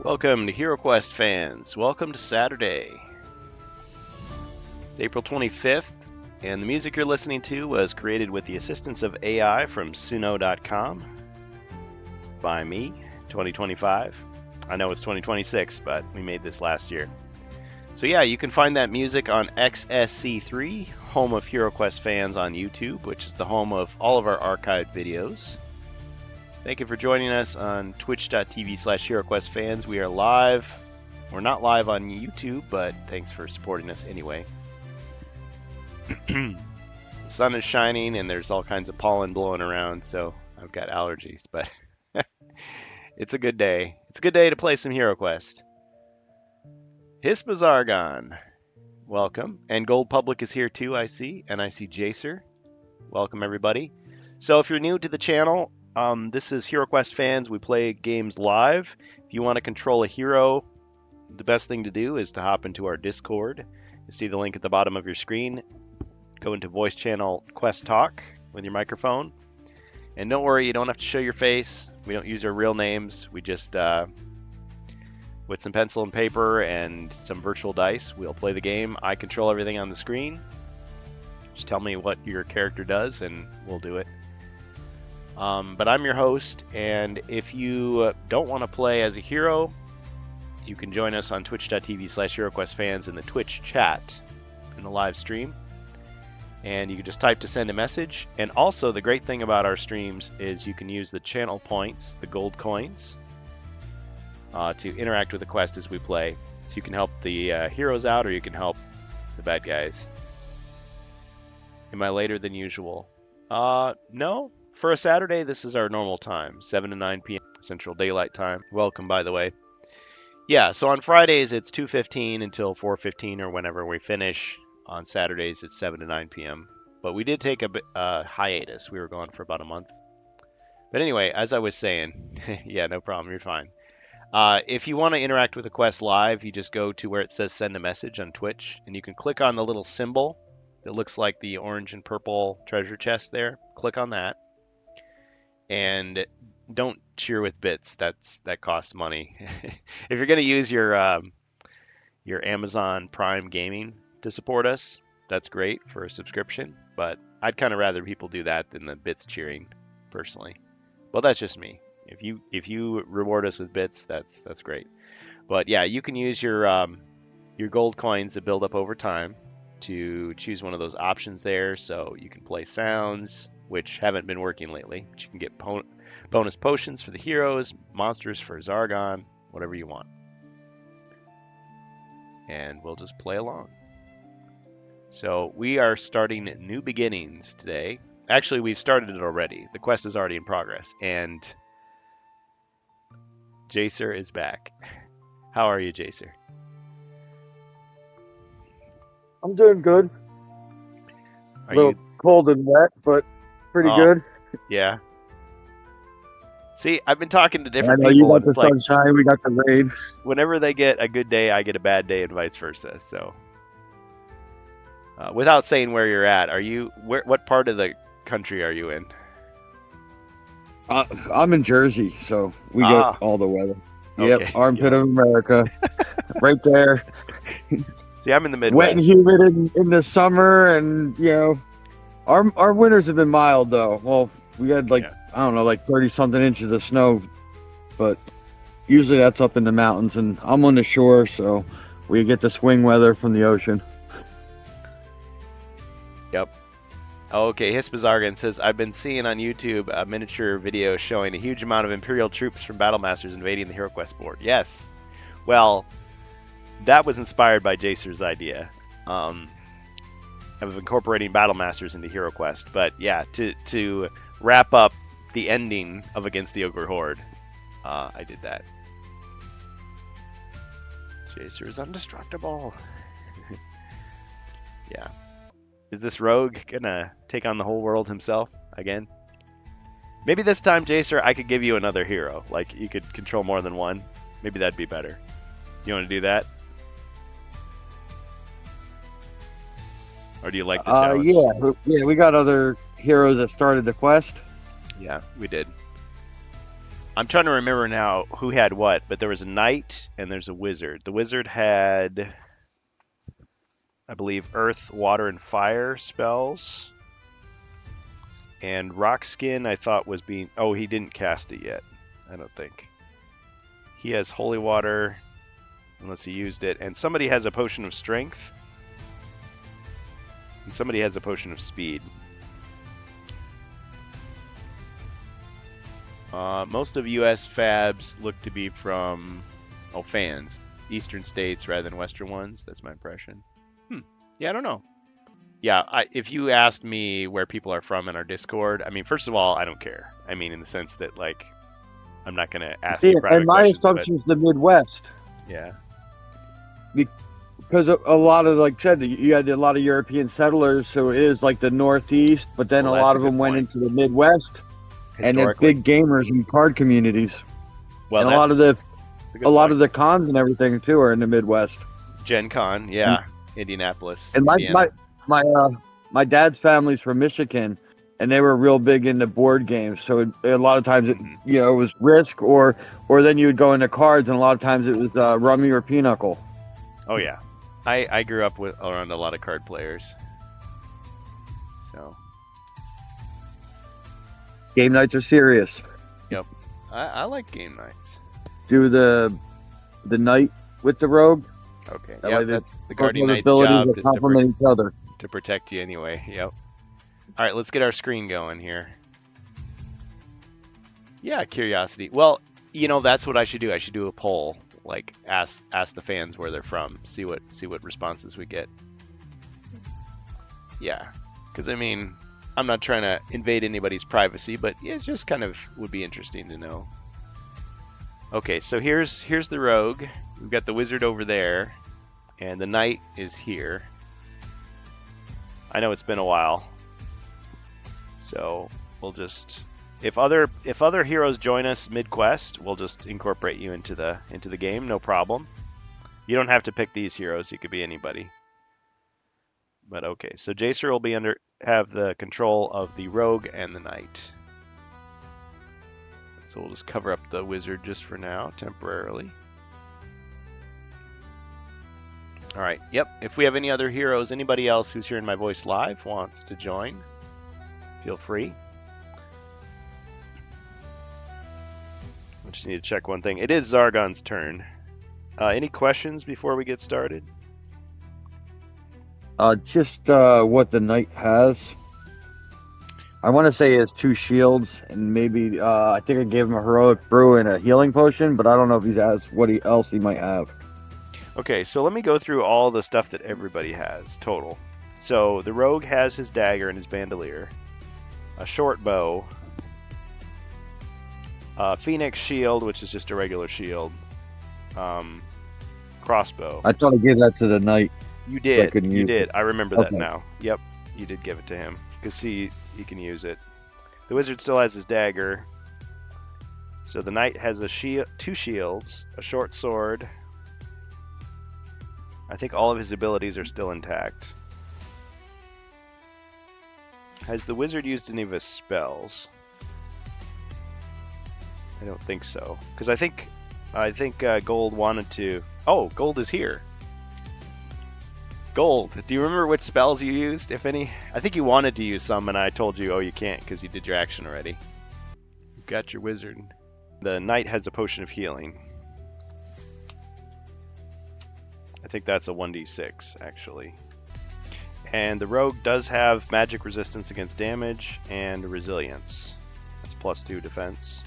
Welcome to HeroQuest fans. Welcome to Saturday, April 25th, and the music you're listening to was created with the assistance of AI from Suno.com by me, 2025. I know it's 2026, but we made this last year. So yeah, you can find that music on XSC3, home of HeroQuest fans on YouTube, which is the home of all of our archived videos. Thank you for joining us on twitch.tv/HeroQuest fans. We are live. We're not live on YouTube, but thanks for supporting us anyway. The sun is shining and there's all kinds of pollen blowing around, so I've got allergies, but it's a good day. It's a good day to play some HeroQuest. Hispazargon, welcome. And Gold Public is here too, I see. And I see Jacer. Welcome, everybody. So if you're new to the channel, this is HeroQuest fans. We play games live. If you want to control a hero, the best thing to do is to hop into our Discord. You see the link at the bottom of your screen. Go into voice channel Quest Talk with your microphone. And don't worry, you don't have to show your face. We don't use our real names. We just, with some pencil and paper and some virtual dice, we'll play the game. I control everything on the screen. Just tell me what your character does and we'll do it. But I'm your host, and if you don't want to play as a hero, you can join us on twitch.tv/HeroQuest fans in the Twitch chat in the live stream. And you can just type to send a message. And also, the great thing about our streams is you can use the channel points, the gold coins, to interact with the quest as we play. So you can help the heroes out, or you can help the bad guys. Am I later than usual? No. For a Saturday, this is our normal time, 7 to 9 p.m. Central Daylight Time. Welcome, by the way. Yeah, so on Fridays, it's 2:15 until 4:15 or whenever we finish. On Saturdays, it's 7 to 9 p.m. But we did take a hiatus. We were gone for about a month. But anyway, as I was saying, yeah, no problem. You're fine. If you want to interact with the quest live, you just go to where it says send a message on Twitch, and you can click on the little symbol that looks like the orange and purple treasure chest there. Click on that. And don't cheer with bits. That costs money. If you're going to use your Amazon Prime Gaming to support us, that's great for a subscription. But I'd kind of rather people do that than the bits cheering, personally. Well, that's just me. If you reward us with bits, that's great. But yeah, you can use your gold coins that build up over time to choose one of those options there. So you can play sounds, which haven't been working lately. But you can get bonus potions for the heroes, monsters for Zargon, whatever you want. And we'll just play along. So we are starting New Beginnings today. Actually, we've started it already. The quest is already in progress. And Jacer is back. How are you, Jacer? I'm doing good. A little cold and wet, but pretty good. Yeah. See, I've been talking to different people. I know you got the sunshine, we got the rain. Whenever they get a good day, I get a bad day, and vice versa. So, without saying where you're at, what part of the country are you in? I'm in Jersey, so we get all the weather. Okay. Yep, armpit of America, right there. See, I'm in the Midwest. Wet and humid in the summer, and our winters have been mild though. Well, we had I don't know, 30-something inches of snow, but usually that's up in the mountains, and I'm on the shore, so we get the swing weather from the ocean. Yep. Okay, Hispazargan says, I've been seeing on YouTube a miniature video showing a huge amount of Imperial troops from Battlemasters invading the HeroQuest board. Yes. Well, that was inspired by Jacer's idea of incorporating Battlemasters into HeroQuest. But yeah, to wrap up the ending of Against the Ogre Horde, I did that. Jacer is indestructible. Yeah. Is this rogue gonna take on the whole world himself again? Maybe this time, Jacer, I could give you another hero. Like, you could control more than one. Maybe that'd be better. You want to do that? Or do you like the challenge? Yeah, we got other heroes that started the quest. Yeah, we did. I'm trying to remember now who had what, but there was a knight and there's a wizard. The wizard had, I believe, earth, water, and fire spells. And rock skin, I thought was being. Oh, he didn't cast it yet. I don't think. He has holy water, unless he used it. And somebody has a potion of strength. And somebody has a potion of speed. Most of U.S. fabs look to be from, fans. Eastern states rather than Western ones. That's my impression. Yeah, I don't know. Yeah, if you asked me where people are from in our Discord, I mean, first of all, I don't care. I mean, in the sense that, like, I'm not going to ask you private and my questions, assumption is the Midwest. Yeah. Because a lot of, like I said, you had a lot of European settlers, so it is like the Northeast, but then Well, a that's lot a of good them went point. into the Midwest, and they're Historically. big gamers and card communities. Well, and that's a lot point. of the cons and everything too are in the Midwest. Gen Con, yeah, Indianapolis. And Indiana. my dad's family's from Michigan, and they were real big into board games. So a lot of times it was Risk, or then you would go into cards, and a lot of times it was Rummy or Pinochle. Oh yeah, I grew up around a lot of card players. So Game nights are serious. yep, I like game nights. Do the night with the rogue. Okay, That yeah, way that's the both Guardian those Knight's abilities job that is complement each other. to protect you anyway. Yep. All right, let's get our screen going here. Yeah, curiosity. Well, that's what I should do. I should do a poll, like ask the fans where they're from, see what responses we get. Yeah, because I mean, I'm not trying to invade anybody's privacy, but it just kind of would be interesting to know. Okay, so here's the rogue. We've got the wizard over there, and the knight is here. I know it's been a while, so we'll just if other heroes join us mid quest, we'll just incorporate you into the game, no problem. You don't have to pick these heroes; you could be anybody. But okay, so Jacer will have the control of the rogue and the knight. So we'll just cover up the wizard just for now, temporarily. All right, yep. If we have any other heroes, anybody else who's hearing my voice live wants to join, feel free. I just need to check one thing. It is Zargon's turn. Any questions before we get started? Just what the knight has. I want to say he has 2 shields, and maybe I think I gave him a heroic brew and a healing potion, but I don't know if he has what else he might have. Okay, so let me go through all the stuff that everybody has total. So the rogue has his dagger and his bandolier, a short bow, phoenix shield, which is just a regular shield, crossbow. I thought I gave that to the knight. You did. You did. It. I remember that Okay. now. Yep, you did give it to him because he can use it. The wizard still has his dagger. So the knight has a 2 shields, a short sword. I think all of his abilities are still intact. Has the wizard used any of his spells? I don't think so, because I think Gold wanted to. Oh, Gold is here. Gold, do you remember which spells you used, if any? I think you wanted to use some, and I told you, oh, you can't, because you did your action already. You've got your wizard. The knight has a potion of healing. I think that's a 1d6, actually. And the rogue does have magic resistance against damage and resilience. That's +2 defense.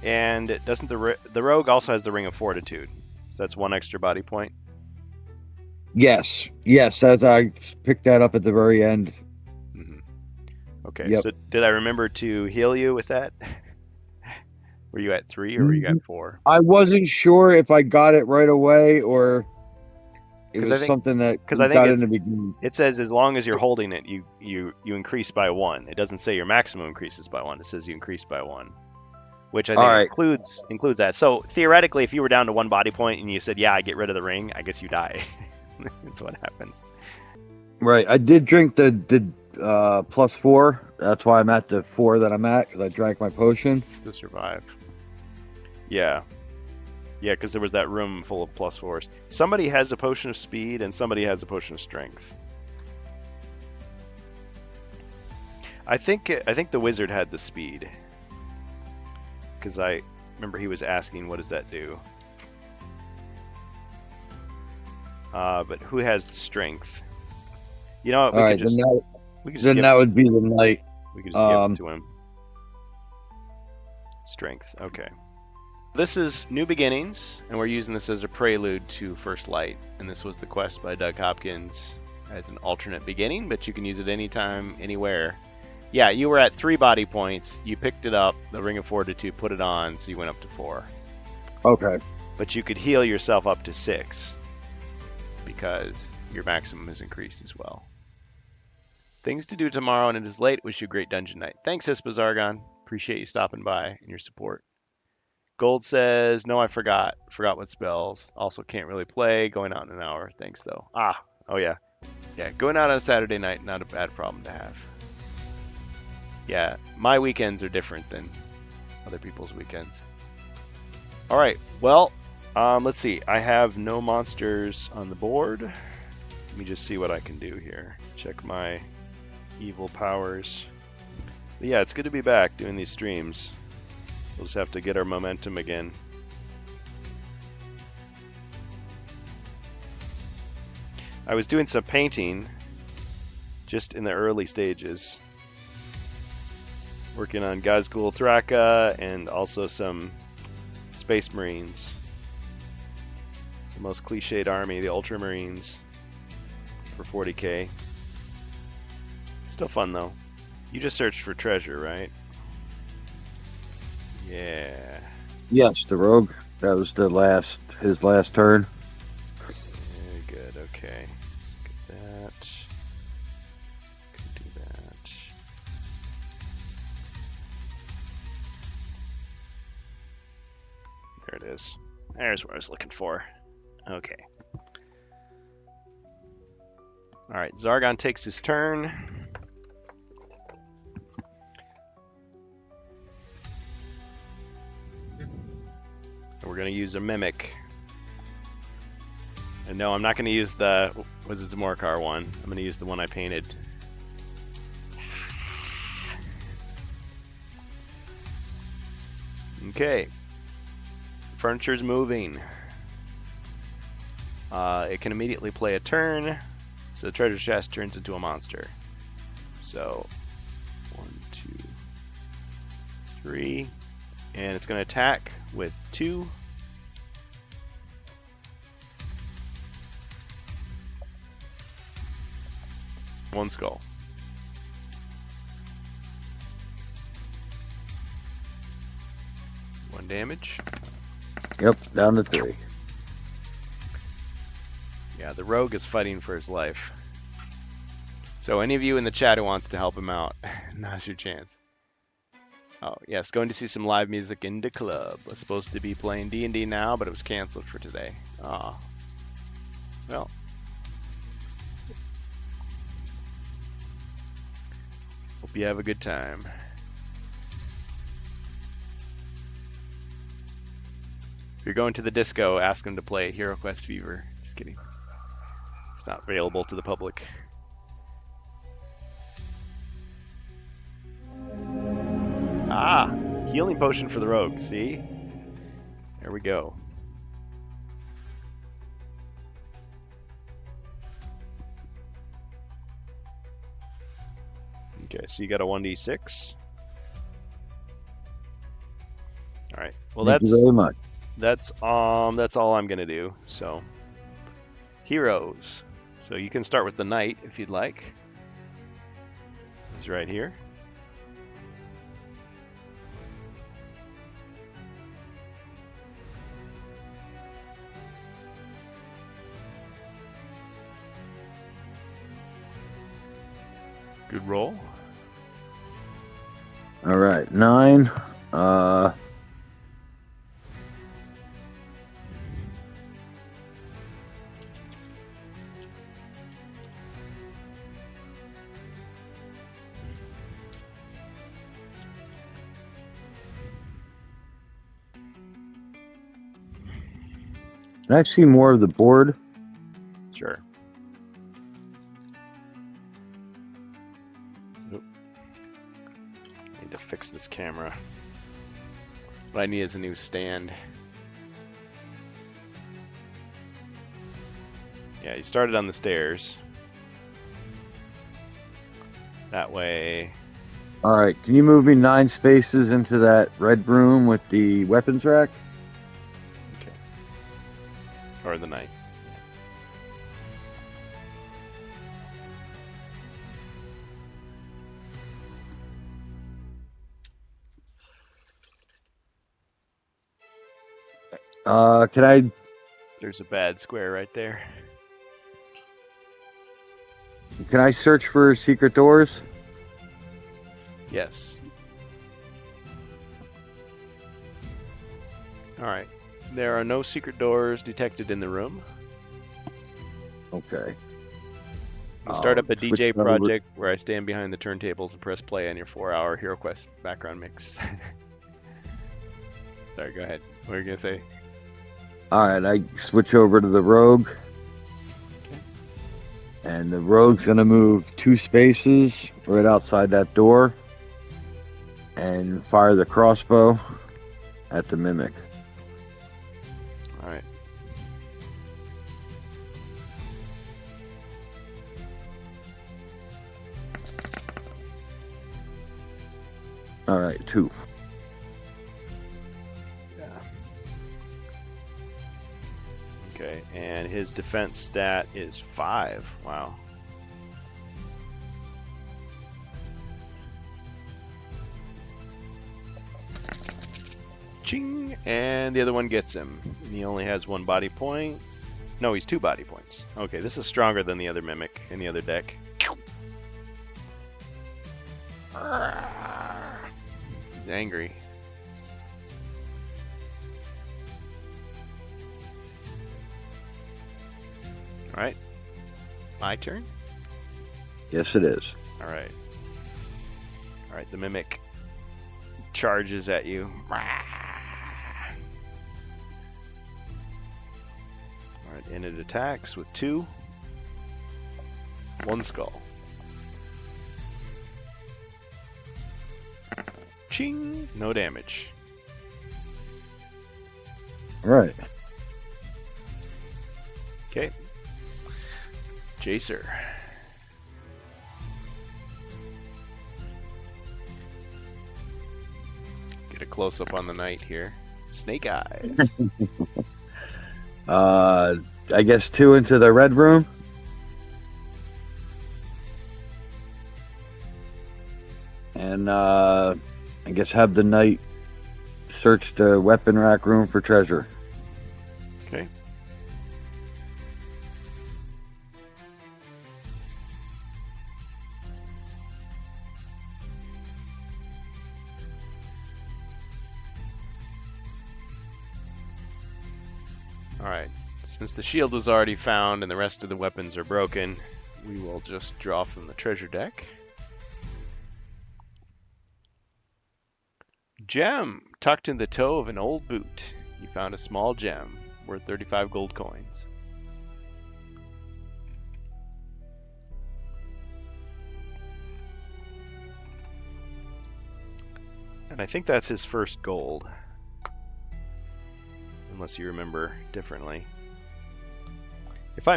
And doesn't the rogue also has the Ring of Fortitude? So that's 1 extra body point. Yes, that I picked that up at the very end. Mm-hmm. Okay, Yep. So did I remember to heal you with that? Were you at 3 or were you at 4? I wasn't sure if I got it right away or it was something that got in the beginning. It says as long as you're holding it, you increase by 1. It doesn't say your maximum increases by 1. It says you increase by 1. Which I think includes that. So theoretically, if you were down to 1 body point and you said, "Yeah, I get rid of the ring," I guess you die. That's what happens. Right. I did drink the +4. That's why I'm at the 4 that I'm at, because I drank my potion. To survive. Yeah. Yeah, because there was that room full of +4s. Somebody has a potion of speed and somebody has a potion of strength. I think the wizard had the speed. Because I remember he was asking, what does that do? But who has the strength? You know what? All right, then that would be the knight. We could just give it to him. Strength. Okay. This is New Beginnings, and we're using this as a prelude to First Light. And this was the quest by Doug Hopkins as an alternate beginning, but you can use it anytime, anywhere. Yeah, you were at 3 body points. You picked it up, the Ring of Fortitude, put it on, so you went up to 4. Okay. But you could heal yourself up to 6 because your maximum is increased as well. Things to do tomorrow, and it is late. Wish you a great dungeon night. Thanks, Hispazargon. Appreciate you stopping by and your support. Gold says, no, I forgot. Forgot what spells. Also can't really play. Going out in an hour. Thanks, though. Oh yeah. Yeah, going out on a Saturday night, not a bad problem to have. Yeah, my weekends are different than other people's weekends. All right, well, let's see. I have no monsters on the board. Let me just see what I can do here. Check my evil powers. But yeah, it's good to be back doing these streams. We'll just have to get our momentum again. I was doing some painting just in the early stages. Working on Ghazghkull Thraka and also some Space Marines. The most cliched army, the Ultramarines for 40k. Still fun though. You just searched for treasure, right? Yeah. Yes, the rogue. That was his last turn. Very good, okay. Let's look at that. Can do that. There it is. There's what I was looking for. Okay. Alright, Zargon takes his turn. We're going to use a Mimic. And no, I'm not going to use the Wizards of Morkar one. I'm going to use the one I painted. Okay. Furniture's moving. It can immediately play a turn, so the treasure chest turns into a monster. So, 1, 2, 3, and it's going to attack with 2. One skull. One damage. Yep, down to 3. Yeah, the rogue is fighting for his life. So any of you in the chat who wants to help him out, now's your chance. Oh, yes, going to see some live music in the club. We're supposed to be playing D&D now, but it was canceled for today. Oh. Well. Hope you have a good time. If you're going to the disco, ask them to play Hero Quest Fever. Just kidding. It's not available to the public. Ah, healing potion for the rogue, see? There we go. Okay, so you got a 1d6. All right. Well, Thank you very much. That's all I'm gonna do. So, heroes. So you can start with the knight if you'd like. He's right here. Good roll. All right, 9. Can I see more of the board? Sure. Oop. Need to fix this camera. What I need is a new stand. Yeah, you started on the stairs. That way. All right. Can you move me 9 spaces into that red room with the weapons rack? Okay. Or the knight. Can I? There's a bad square right there. Can I search for secret doors? Yes. Alright. There are no secret doors detected in the room. Okay. We'll start up a Switch DJ over. project where I stand behind the turntables and press play on your 4-hour HeroQuest background mix. Sorry, go ahead. What were you going to say? All right. I switch over to the rogue. And the rogue's going to move 2 spaces right outside that door and fire the crossbow at the mimic. Alright. All right, 2. Yeah. Okay, and his defense stat is 5. Wow. Ching! And the other one gets him. He only has 1 body point. No, he's 2 body points. Okay, this is stronger than the other mimic in the other deck. He's angry. Alright. My turn? Yes, it is. Alright. Alright, the mimic charges at you. Alright, and it attacks with 2. 1 skull. Ching! No damage. All right. Okay. Jacer. Get a close up on the knight here. Snake eyes. I guess 2 into the red room. And I guess have the knight search the weapon rack room for treasure. Okay. Alright. Since the shield was already found and the rest of the weapons are broken, we will just draw from the treasure deck. Gem! Tucked in the toe of an old boot. You found a small gem worth 35 gold coins. And I think that's his first gold. Unless you remember differently. If I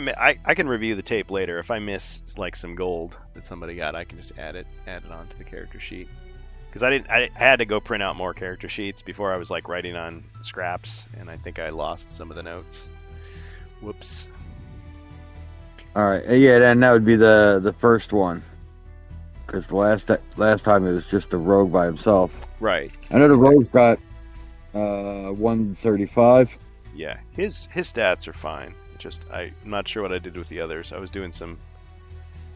can review the tape later. If I miss like some gold that somebody got, I can just add it onto the character sheet. Because I had to go print out more character sheets before I was like writing on scraps, and I think I lost some of the notes. Whoops. All right. Yeah, then that would be the first one. Because the last time it was just the rogue by himself. Right. I know the rogue's got 135. Yeah, his stats are fine. Just I'm not sure what I did with the others. I was doing some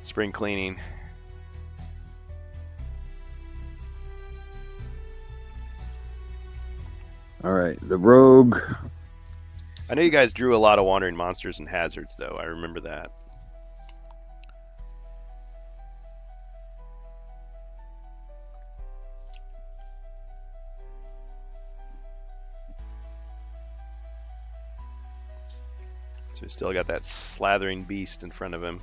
spring cleaning. All right, the rogue. I know you guys drew a lot of wandering monsters and hazards, though. I remember that. So he's still got that slathering beast in front of him.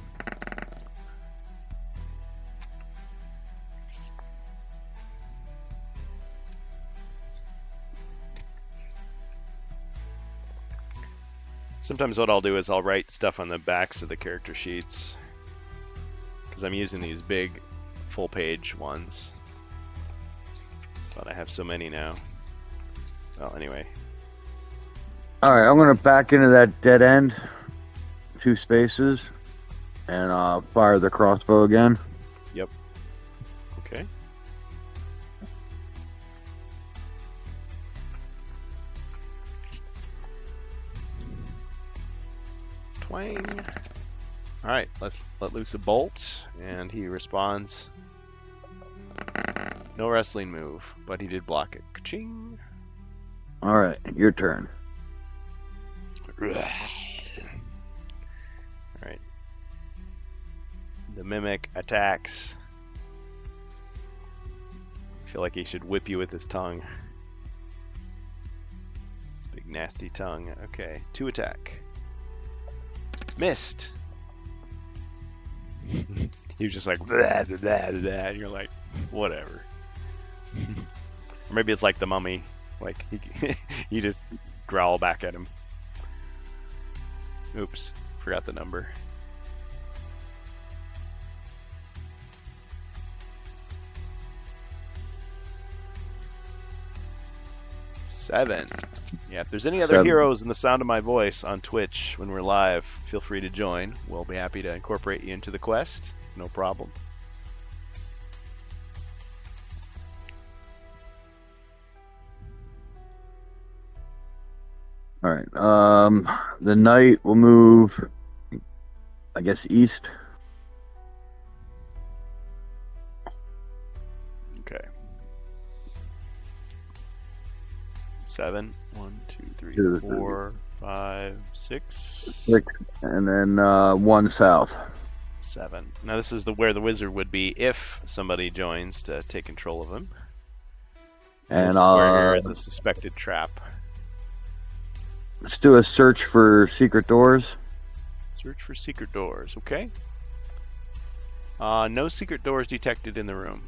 Sometimes what I'll do is I'll write stuff on the backs of the character sheets, because I'm using these big full-page ones. But I have so many now. Well, anyway. All right, I'm gonna back into that dead end, 2 spaces, and fire the crossbow again. Yep. Okay. Twang. All right, let's let loose a bolt, and he responds. No wrestling move, but he did block it. Ka-ching. All right, your turn. All right. The mimic attacks. I feel like he should whip you with his tongue. This big nasty tongue. Okay, 2 attack. Missed. He was just like blah, blah, blah, blah, and you're like, whatever. Or maybe it's like the mummy, like you just growl back at him. Oops, forgot the number. Seven. Yeah, if there's any other 7. heroes in the sound of my voice on Twitch when we're live, feel free to join. We'll be happy to incorporate you into the quest. It's no problem. All right. The knight will move, I guess, east. Okay. 7. 1, 2, 3, 2, 4, 5, 6. 6, and then 1 south. 7. Now this is where the wizard would be if somebody joins to take control of him. And where you're in the suspected trap. let's do a search for secret doors. Search for secret doors. Okay. No secret doors detected in the room,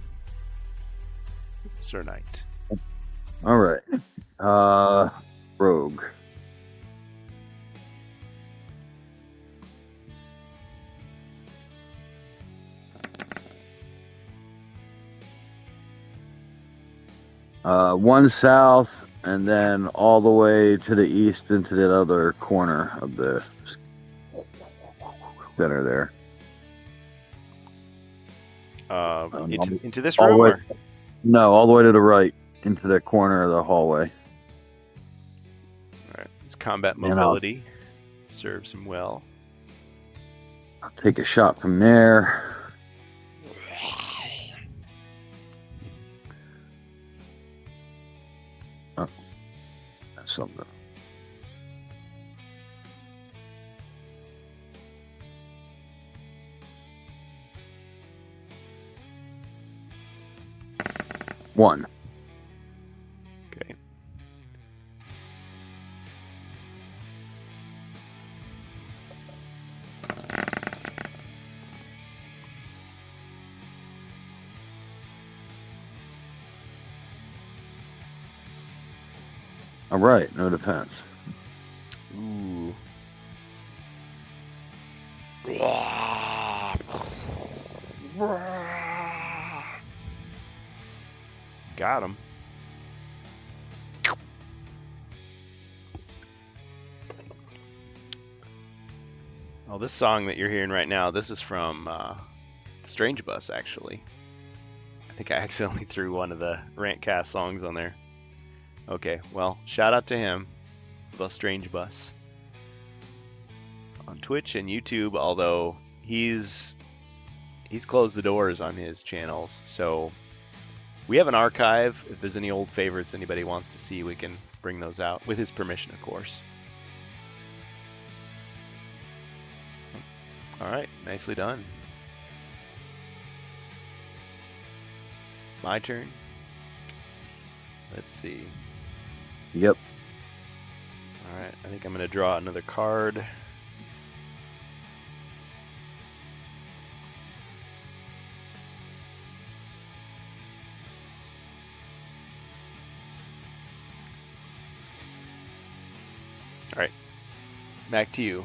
Sir Knight. All right. Rogue. One south, and then all the way to the east into the other corner of the center there. Into this all the room? way- Or? No, all the way to the right, into the corner of the hallway. All right. His combat And mobility serves him well. I'll take a shot from there. Oh, that's something. One. Okay. All right, no defense. Ooh. Got him. Oh, this song that you're hearing right now, this is from Strange Bus, actually. I think I accidentally threw one of the Rantcast songs on there. Okay, well, shout out to him, the Strange Bus, on Twitch and YouTube. Although he's closed the doors on his channel, so we have an archive. If there's any old favorites anybody wants to see, we can bring those out with his permission, of course. All right, nicely done. My turn. Let's see. Yep. All right, I think I'm going to draw another card. All right, back to you.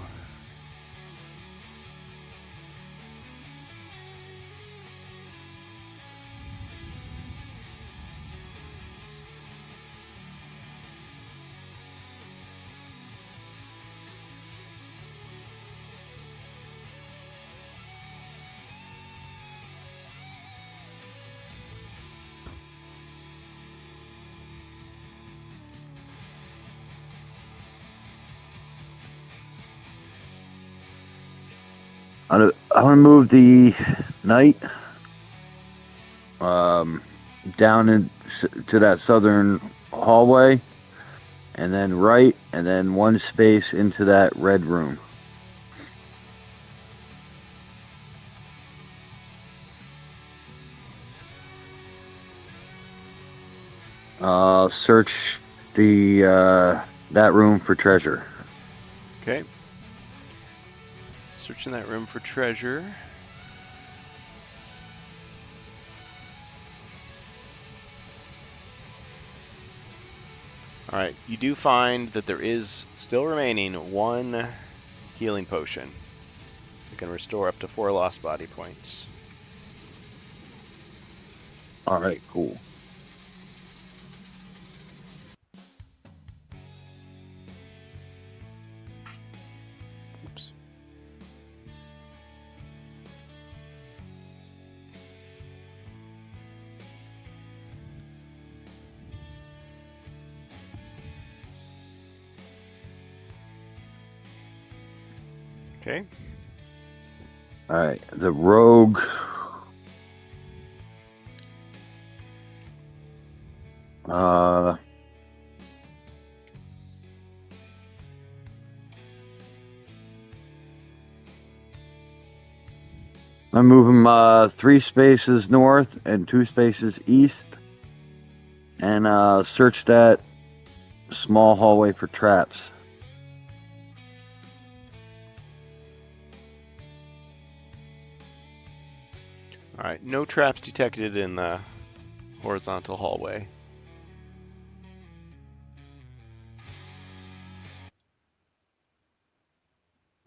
I want to move the knight down to that southern hallway, and then right, and then one space into that red room. Search the that room for treasure. Okay. Searching that room for treasure. All right, you do find that there is still remaining one healing potion. You can restore up to 4 lost body points. All right, cool. Oops. Okay. All right, the rogue. I move him 3 spaces north and 2 spaces east, and search that small hallway for traps. All right, no traps detected in the horizontal hallway.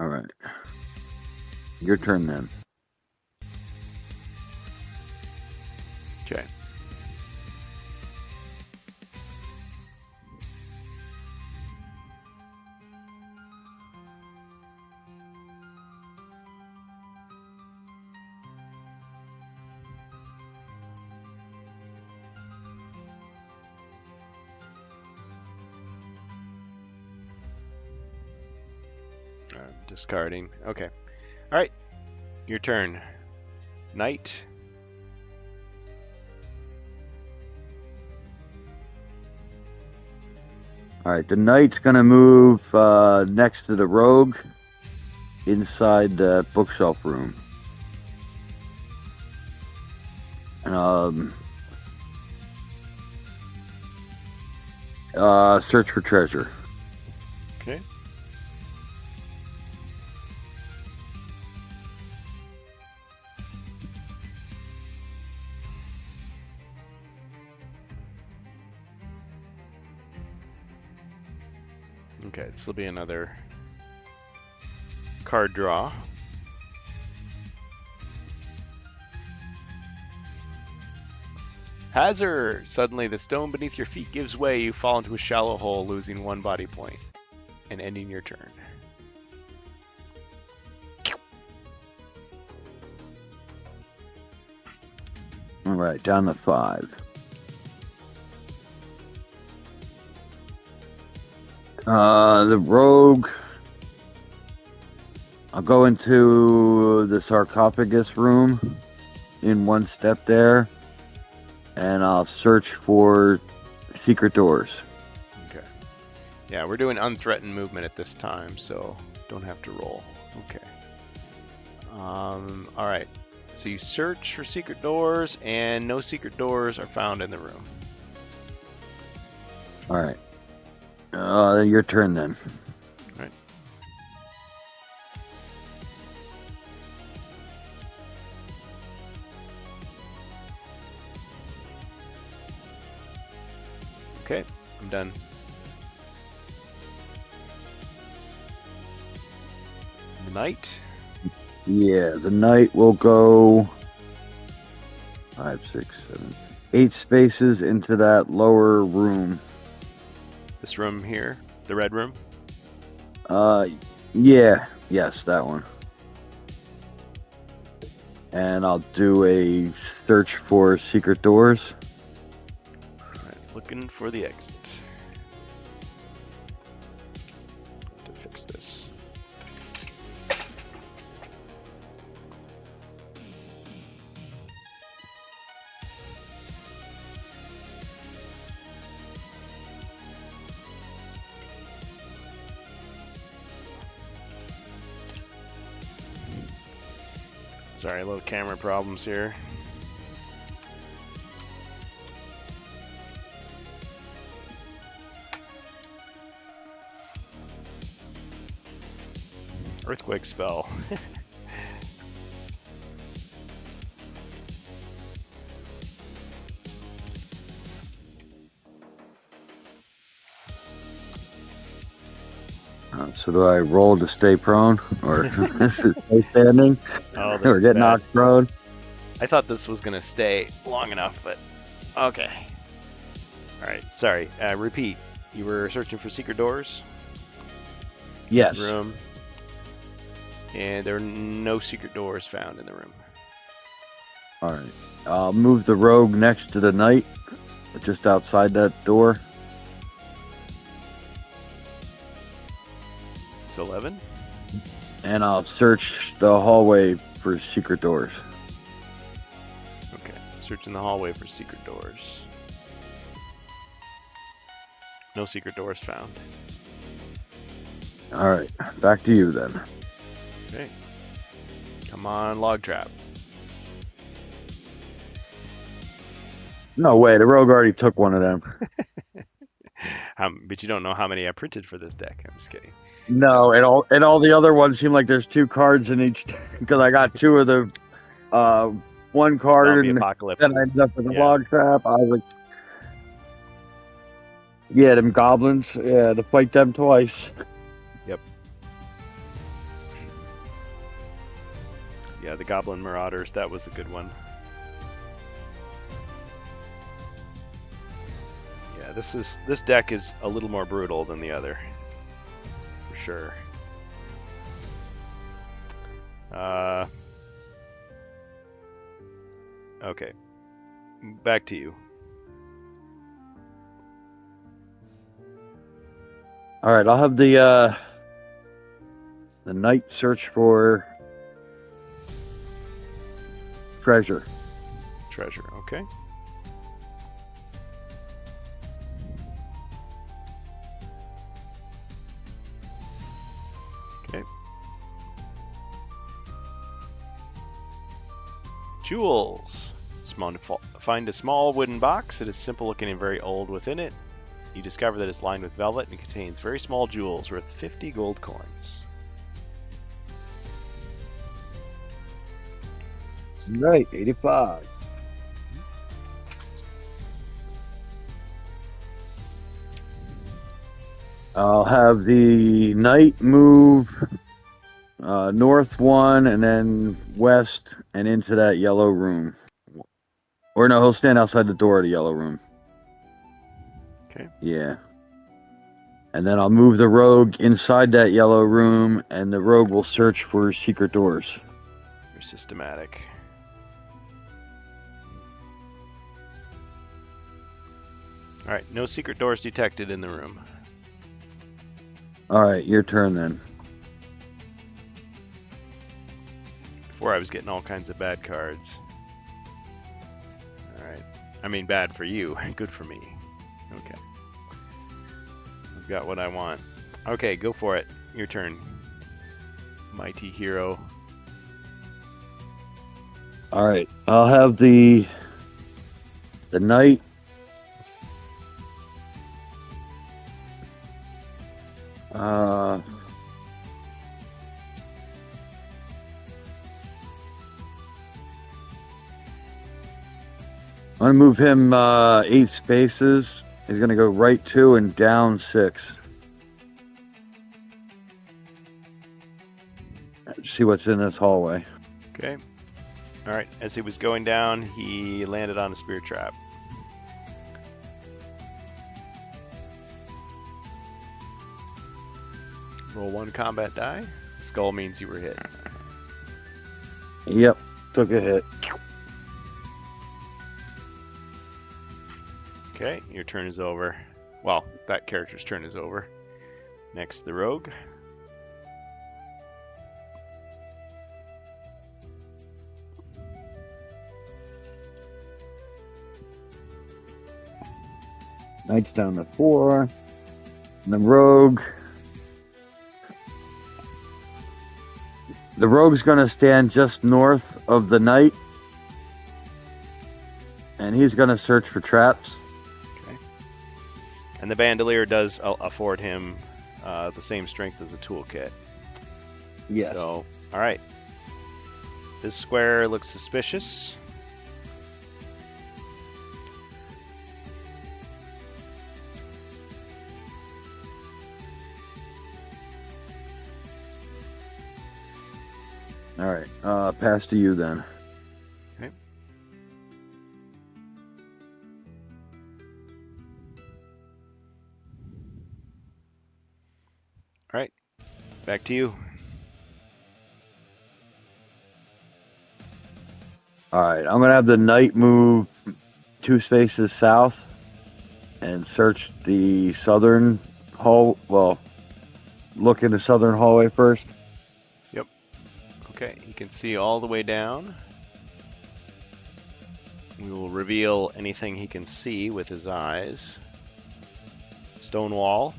All right, your turn then. Okay. Discarding. Okay. All right. Your turn. Knight. All right, the knight's gonna move next to the rogue inside the bookshelf room. And search for treasure. Okay. Okay, this will be another card draw. Hazard! Suddenly, the stone beneath your feet gives way. You fall into a shallow hole, losing 1 body point, and ending your turn. All right, down to 5. The rogue. I'll go into the sarcophagus room in 1 step there, and I'll search for secret doors. Okay. Yeah, we're doing unthreatened movement at this time, so don't have to roll. Okay. All right. So you search for secret doors, and no secret doors are found in the room. All right. Your turn then. All right. Okay, I'm done. The knight. Yeah, the knight will go 5, 6, 7, 8 spaces into that lower room. This room here, the red room. Yeah, yes, that one. And I'll do a search for secret doors. All right, looking for the exit. To fix this. Sorry, little camera problems here. Earthquake spell. So do I roll to stay prone or stay standing Oh, this or is get bad. knocked prone? I thought this was gonna stay long enough, but okay. All right, sorry. Repeat. You were searching for secret doors. Yes. Room. And there are no secret doors found in the room. All right. I'll move the rogue next to the knight, just outside that door. It's 11. And I'll search the hallway for secret doors. Okay. Searching the hallway for secret doors. No secret doors found. All right. Back to you then. Okay. Come on, log trap. No way. The rogue already took one of them. But you don't know how many I printed for this deck. I'm just kidding. No, and all the other ones seem like there's 2 cards in each because I got 2 of the one card Zombie and apocalypse. then I ended up with a Yeah. log trap. I was like, yeah, them goblins. Yeah, to fight them twice. Yeah, the Goblin Marauders. That was a good one. Yeah, this deck is a little more brutal than the other, for sure. Okay, back to you. All right, I'll have the knight search for treasure. Treasure. Okay. Okay. Jewels. Find a small wooden box. It is simple looking and very old within it. You discover that it's lined with velvet and contains very small jewels worth 50 gold coins. Right, 85. I'll have the knight move north 1 and then west and into that yellow room. Or no, he'll stand outside the door of the yellow room. Okay. Yeah. And then I'll move the rogue inside that yellow room, and the rogue will search for secret doors. Very systematic. All right, no secret doors detected in the room. All right, your turn then. Before I was getting all kinds of bad cards. All right. I mean, bad for you, good for me. Okay. I've got what I want. Okay, go for it. Your turn. Mighty hero. All right, I'll have the knight. I'm gonna move him 8 spaces. He's gonna go right 2 and down 6. See what's in this hallway. Okay. All right. As he was going down, he landed on a spear trap. Roll 1 combat die. Skull means you were hit. Yep, took a hit. Okay, your turn is over. Well, that character's turn is over. Next, the rogue. Knight's down to 4. And the rogue. The rogue's going to stand just north of the knight. And he's going to search for traps. Okay. And the bandolier does afford him the same strength as a toolkit. Yes. So, all right. This square looks suspicious. All right. Pass to you then. Okay. All right. Back to you. All right. I'm going to have the knight move 2 spaces south and search the southern hall. Well, look in the southern hallway first. Yep. Okay, you can see all the way down. We will reveal anything he can see with his eyes. Stone wall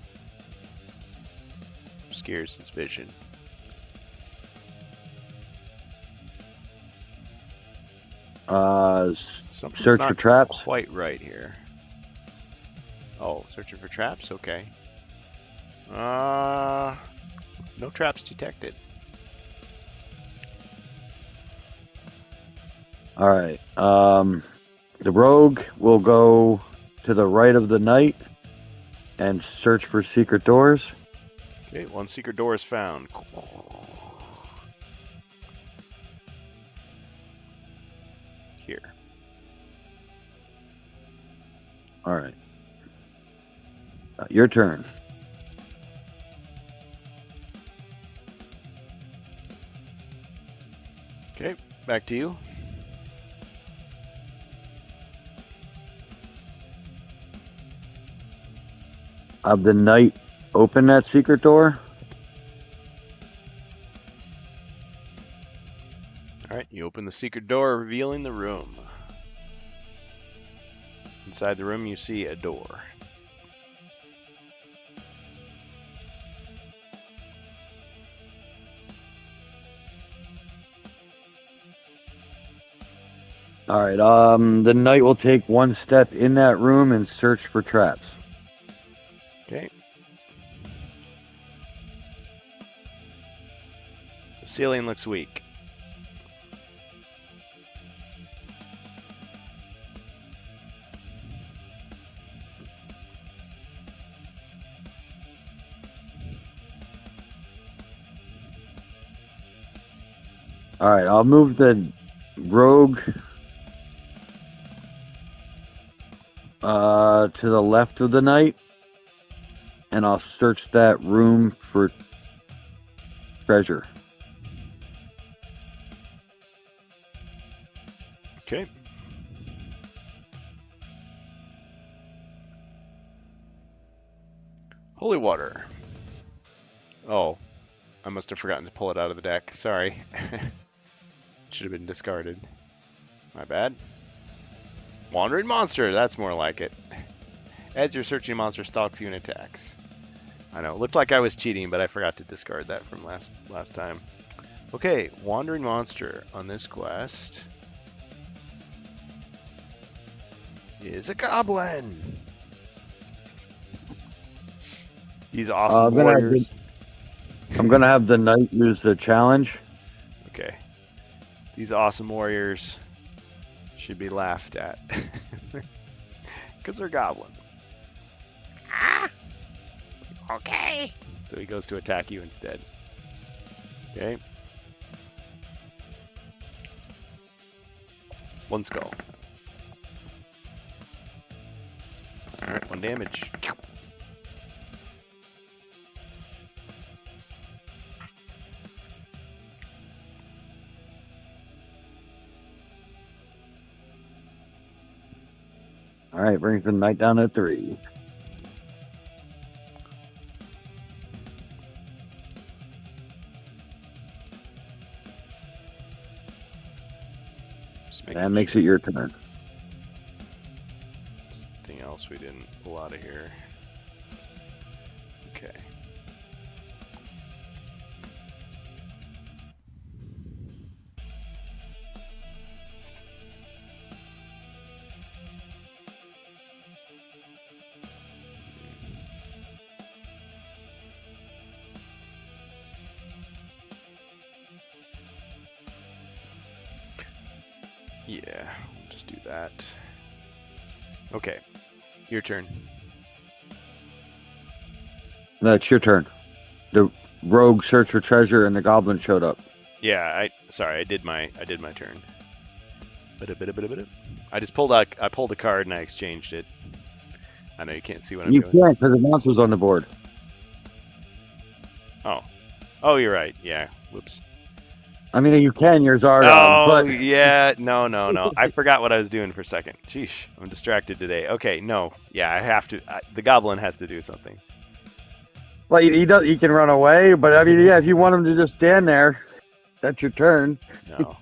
obscures his vision. Something's Search not for traps. quite right here. Oh, searching for traps? Okay. No traps detected. All right. The rogue will go to the right of the knight and search for secret doors. Okay, 1 secret door is found. Here. All right. Your turn. Okay, back to you. Have the knight open that secret door. Alright, you open the secret door, revealing the room. Inside the room, you see a door. All right. The knight will take 1 step in that room and search for traps. Okay. The ceiling looks weak. All right. I'll move the rogue to the left of the knight, and I'll search that room for treasure. Okay. Holy water. Oh, I must have forgotten to pull it out of the deck. Sorry. Should have been discarded. My bad. Wandering monster, that's more like it. As your searching monster stalks you and attacks. I know, it looked like I was cheating, but I forgot to discard that from last time. Okay, wandering monster on this quest is a goblin. These awesome warriors. I'm gonna have the knight use the challenge. Okay. These awesome warriors should be laughed at. Because they're goblins. Ah! Okay. So he goes to attack you instead. Okay. One skull. Alright, 1 damage. All right, brings the knight down to 3. That makes it your turn. Something else we didn't pull out of here. Okay. Yeah, just do that. Okay, your turn. That's your turn. The rogue searched for treasure and the goblin showed up. Yeah, sorry, I did my turn. I just pulled out. I pulled a card and I exchanged it. I know you can't see what I'm You doing. can't because the monster's on the board. Oh, you're right. Yeah. Whoops. I mean, you can. You're Zardon, Oh, but yeah. No. I forgot what I was doing for a second. Sheesh. I'm distracted today. Okay. No. Yeah, I have to. The goblin has to do something. well, he does. He can run away, but I mean, yeah, if you want him to just stand there, that's your turn. No.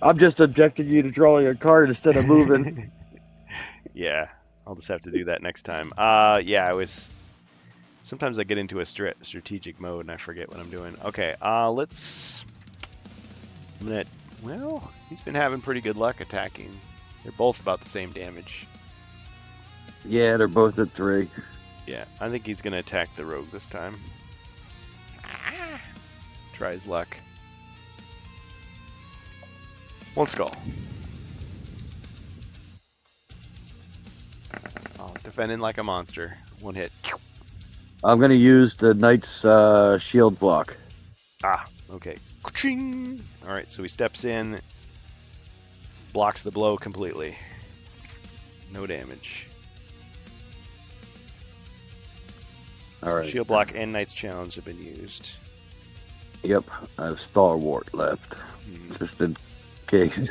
I'm just objecting you to drawing a card instead of moving. Yeah. I'll just have to do that next time. Yeah, I was. Sometimes I get into a strategic mode and I forget what I'm doing. Okay. Let's. Well, he's been having pretty good luck attacking. They're both about the same damage. Yeah, they're both at 3. Yeah, I think he's gonna attack the rogue this time. Try his luck. 1 skull. Oh, defending like a monster. 1 hit. I'm gonna use the knight's shield block. Ah, okay. Ka-ching! All right, so he steps in, blocks the blow completely. No damage. All right. Shield block and Knight's Challenge have been used. Yep, I have Stalwart left, just in case.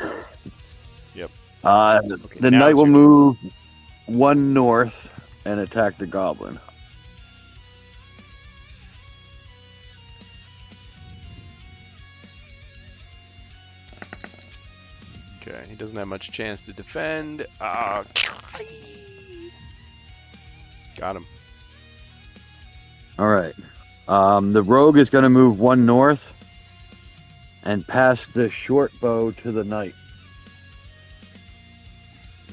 Yep. The now knight will it's move 1 north and attack the goblin. Okay, he doesn't have much chance to defend. Got him. All right. The rogue is going to move 1 north and pass the short bow to the knight.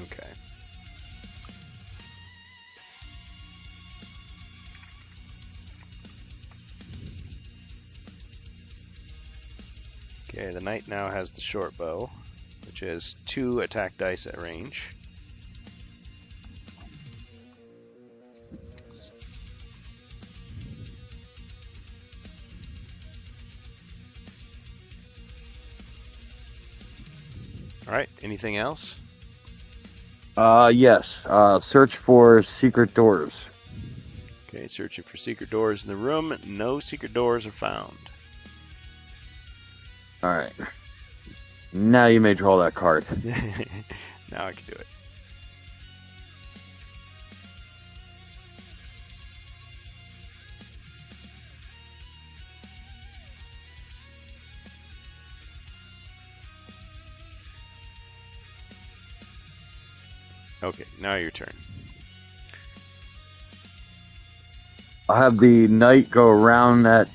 Okay. Okay, the knight now has the short bow, which has 2 attack dice at range. All right, anything else? Yes. Search for secret doors. Okay, searching for secret doors in the room. No secret doors are found. All right. Now you may draw that card. Now I can do it. Okay, now your turn. I'll have the knight go around that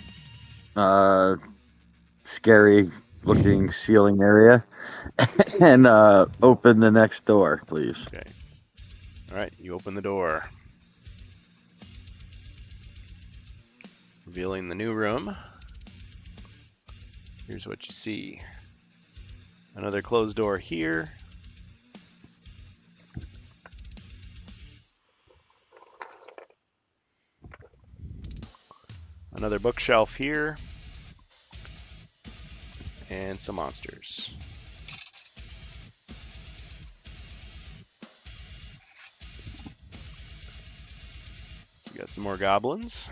scary looking ceiling area and open the next door, please. Okay. All right, you open the door. Revealing the new room. Here's what you see. Another closed door here. Another bookshelf here. And some monsters. Some more goblins.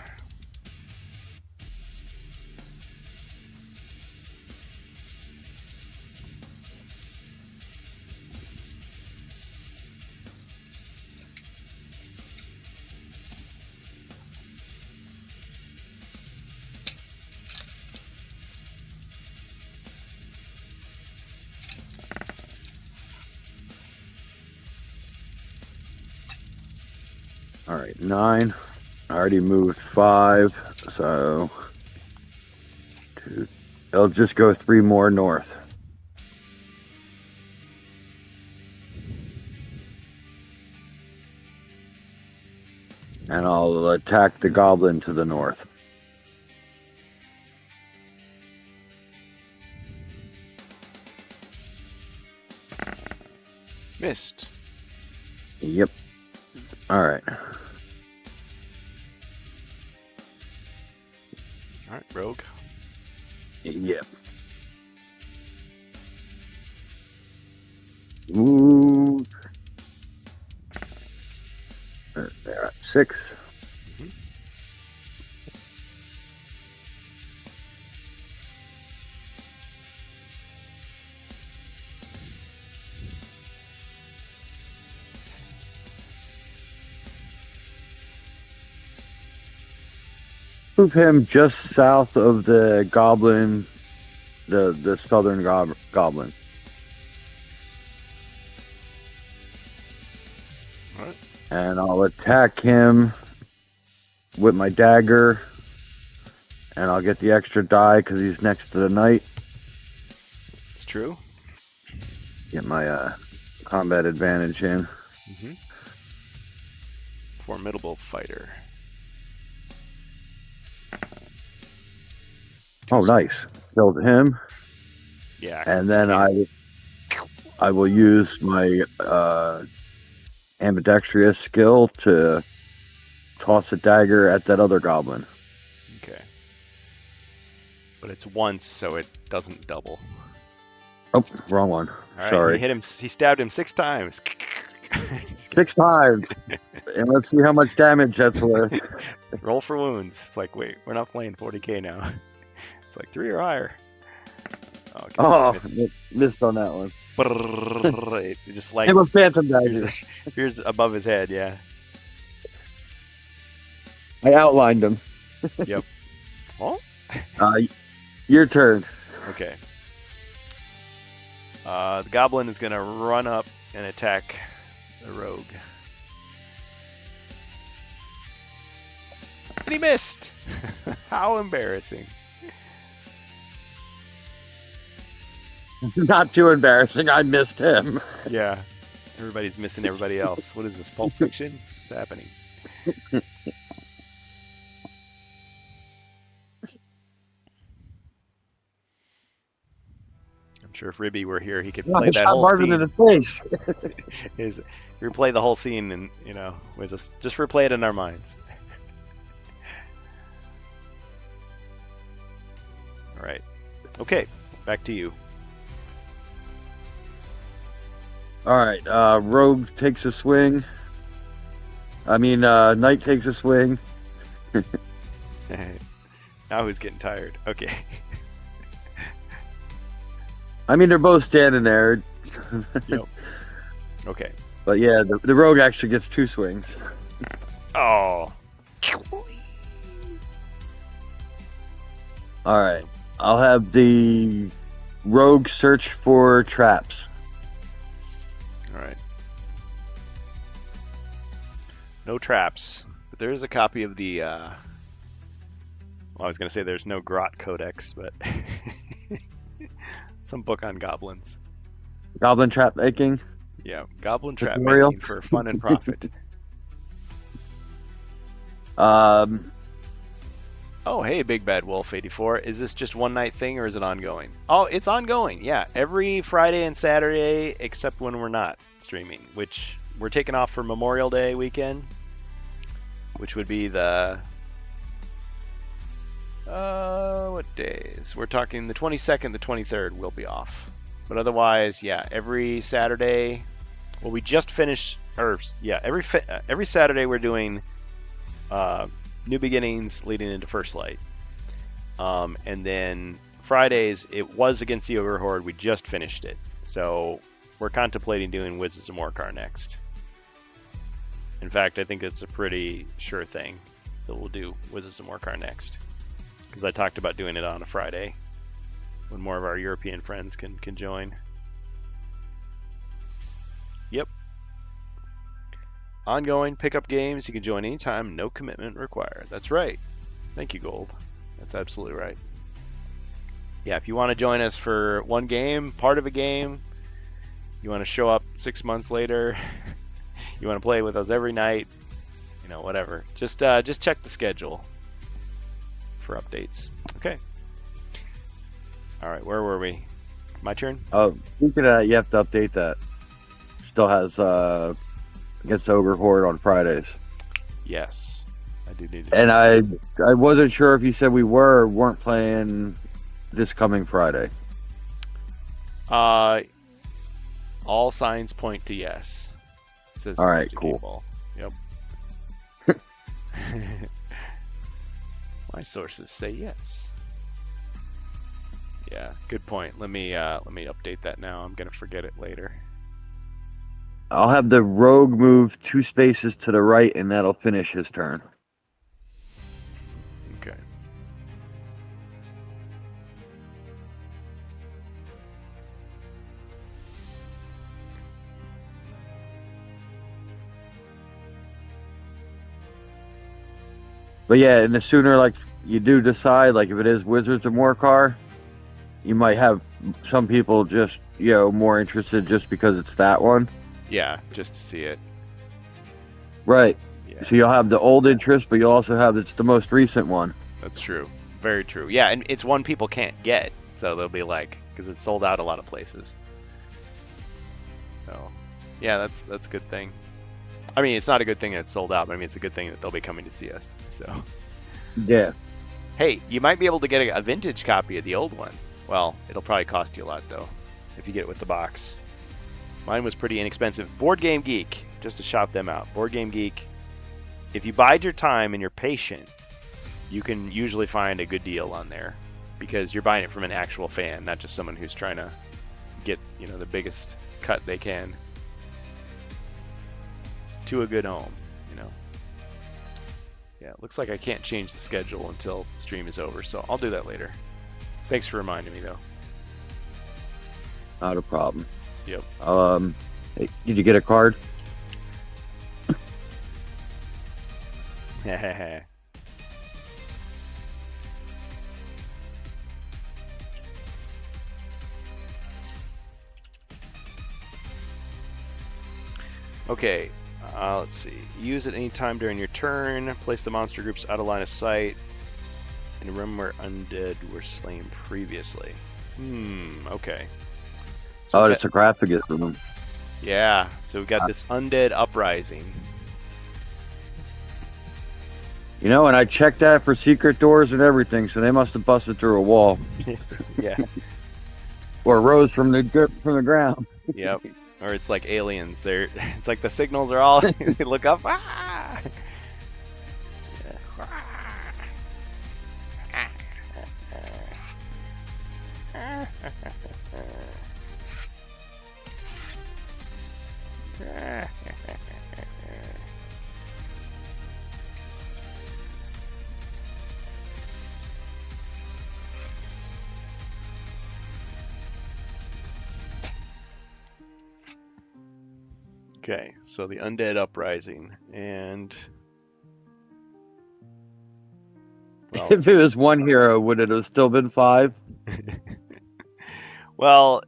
All right, 9. I already moved 5, so 2. I'll just go 3 more north. And I'll attack the goblin to the north. Missed. Yep. All right. All right, rogue. Yep. Ooh. There, 6. Mhm. Move him just south of the goblin, the southern goblin. All right. And I'll attack him with my dagger. And I'll get the extra die because he's next to the knight. It's true. Get my combat advantage in. Mm-hmm. Formidable fighter. Oh, nice. Killed him. Yeah. And then I will use my ambidextrous skill to toss a dagger at that other goblin. Okay. But it's once, so it doesn't double. Oh, wrong one. All right, Sorry. He hit him. He stabbed him 6 times. 6 times. And let's see how much damage that's worth. Roll for wounds. It's like, wait, we're not playing 40k now. It's like 3 or higher. Okay. Oh, missed on that one. It just like Him a phantom dagger. here's above his head. Yeah. I outlined him. Yep. Oh. Your turn. Okay. The goblin is gonna run up and attack the rogue. And he missed! How embarrassing. Not too embarrassing. I missed him. Yeah. Everybody's missing everybody else. What is this, Pulp Fiction? What's happening? I'm sure if Ribby were here, he could play I that shot whole Marvin scene. in the face. Replay the whole scene, and we just replay it in our minds. All right. Okay. Back to you. All right. Rogue takes a swing. I mean, Knight takes a swing. Now who's getting tired? Okay. I mean, they're both standing there. Yep. Okay. But yeah, the Rogue actually gets 2 swings. Oh. All right. I'll have the Rogue search for traps. All right. No traps, but there is a copy of the. Well, I was gonna say there's no Grot Codex, but some book on goblins. Goblin trap making. Yeah, goblin trap Tutorial. making for fun and profit. Oh, hey, Big Bad Wolf 84. Is this just one night thing or is it ongoing? Oh, it's ongoing. Yeah, every Friday and Saturday except when we're not streaming, which we're taking off for Memorial Day weekend, which would be the what days? We're talking the 22nd, the 23rd will be off. But otherwise, yeah, every Saturday. Well, we just finished, or yeah, every Saturday we're doing New Beginnings leading into First Light. And then Fridays, it was against the Ogre Horde. We just finished it. So we're contemplating doing Wizards of Morcar next. In fact, I think it's a pretty sure thing that we'll do Wizards of Morcar next. Because I talked about doing it on a Friday when more of our European friends can join. Yep. Ongoing pickup games. You can join anytime. No commitment required. That's right. Thank you, Gold. That's absolutely right. Yeah, if you want to join us for one game, part of a game, you want to show up 6 months later, you want to play with us every night, whatever. Just check the schedule for updates. Okay. All right, where were we? My turn? Oh, speaking of that, you have to update that. Still has against the Ogre Horde on Fridays. Yes, I do need to. And I wasn't sure if you said we were or weren't playing this coming Friday. All signs point to yes. All right, cool. Ball. Yep. My sources say yes. Yeah, good point. Let me update that now. I'm gonna forget it later. I'll have the rogue move 2 spaces to the right, and that'll finish his turn. Okay. But yeah, and the sooner like you do decide, like if it is Wizards of Morcar, you might have some people just more interested just because it's that one. Yeah, just to see it. Right. Yeah. So you'll have the old interest, but you'll also have it's the most recent one. That's true. Very true. Yeah, and it's one people can't get, so they'll be like, because it's sold out a lot of places. So, yeah, that's a good thing. I mean, it's not a good thing that it's sold out, but I mean, it's a good thing that they'll be coming to see us. So, yeah. Hey, you might be able to get a vintage copy of the old one. Well, it'll probably cost you a lot though, if you get it with the box. Mine was pretty inexpensive. Board Game Geek, just to shout them out. Board Game Geek. If you bide your time and you're patient, you can usually find a good deal on there because you're buying it from an actual fan, not just someone who's trying to get, the biggest cut they can to a good home, Yeah, it looks like I can't change the schedule until stream is over, so I'll do that later. Thanks for reminding me, though. Not a problem. Yep. Hey, did you get a card? Okay, let's see. Use it anytime during your turn. Place the monster groups out of line of sight in a room where undead were slain previously. Okay. So it's a Graphigus room. Yeah, so we've got this Undead Uprising. And I checked that for secret doors and everything, so they must have busted through a wall. Yeah. Or rose from the ground. Yep. Or it's like aliens. It's like the signals are all they look up. Ah! Okay, so the Undead Uprising, and well, If it was one hero, would it have still been 5? well,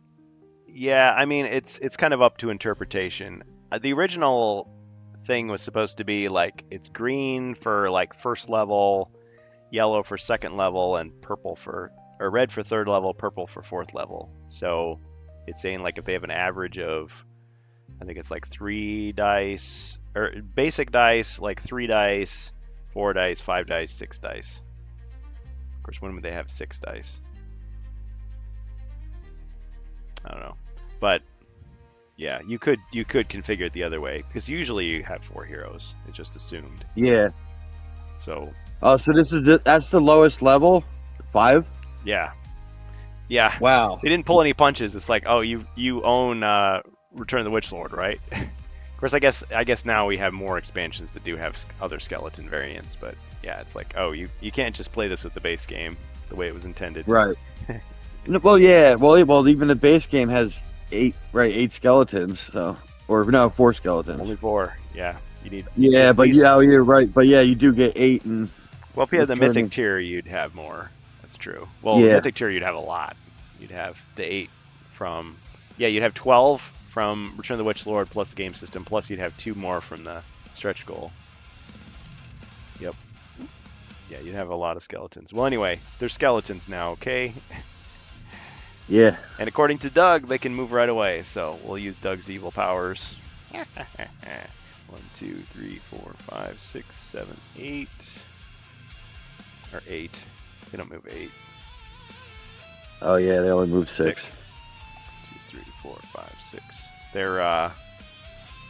yeah, I mean it's kind of up to interpretation. The original thing was supposed to be like it's green for like first level, yellow for second level, and red for third level, purple for fourth level. So it's saying like if they have an average of, I think it's like 3 dice, or basic dice, like 3 dice, 4 dice, 5 dice, 6 dice. Of course, when would they have 6 dice? I don't know. But yeah, you could configure it the other way, because usually you have 4 heroes. It's just assumed. Yeah. So Oh, so that's the lowest level? 5? yeah, yeah. Wow. They didn't pull any punches. It's like, oh, you own Return of the Witch Lord, right? Of course, I guess now we have more expansions that do have other skeleton variants, but yeah, it's like, oh, you can't just play this with the base game the way it was intended. Right. Well, yeah. Well, even the base game has 8 skeletons. So, or no, 4 skeletons. Only 4. Yeah, you need. Yeah, but you're right. But yeah, you do get 8 and. Well, if you had the Returning. Mythic tier, you'd have more. That's true. Well, Yeah. Mythic tier, you'd have a lot. You'd have the 8 from. Yeah, you'd have 12 from Return of the Witch Lord plus the game system, plus you'd have 2 more from the stretch goal. Yep. Yeah, you'd have a lot of skeletons. Well, anyway, they're skeletons now, okay? Yeah. And according to Doug, they can move right away, so we'll use Doug's evil powers. 1, 2, 3, 4, 5, 6, 7, 8. Or 8. They don't move 8. Oh yeah, they only move 6. 2, 3, 4, 5, 6. They're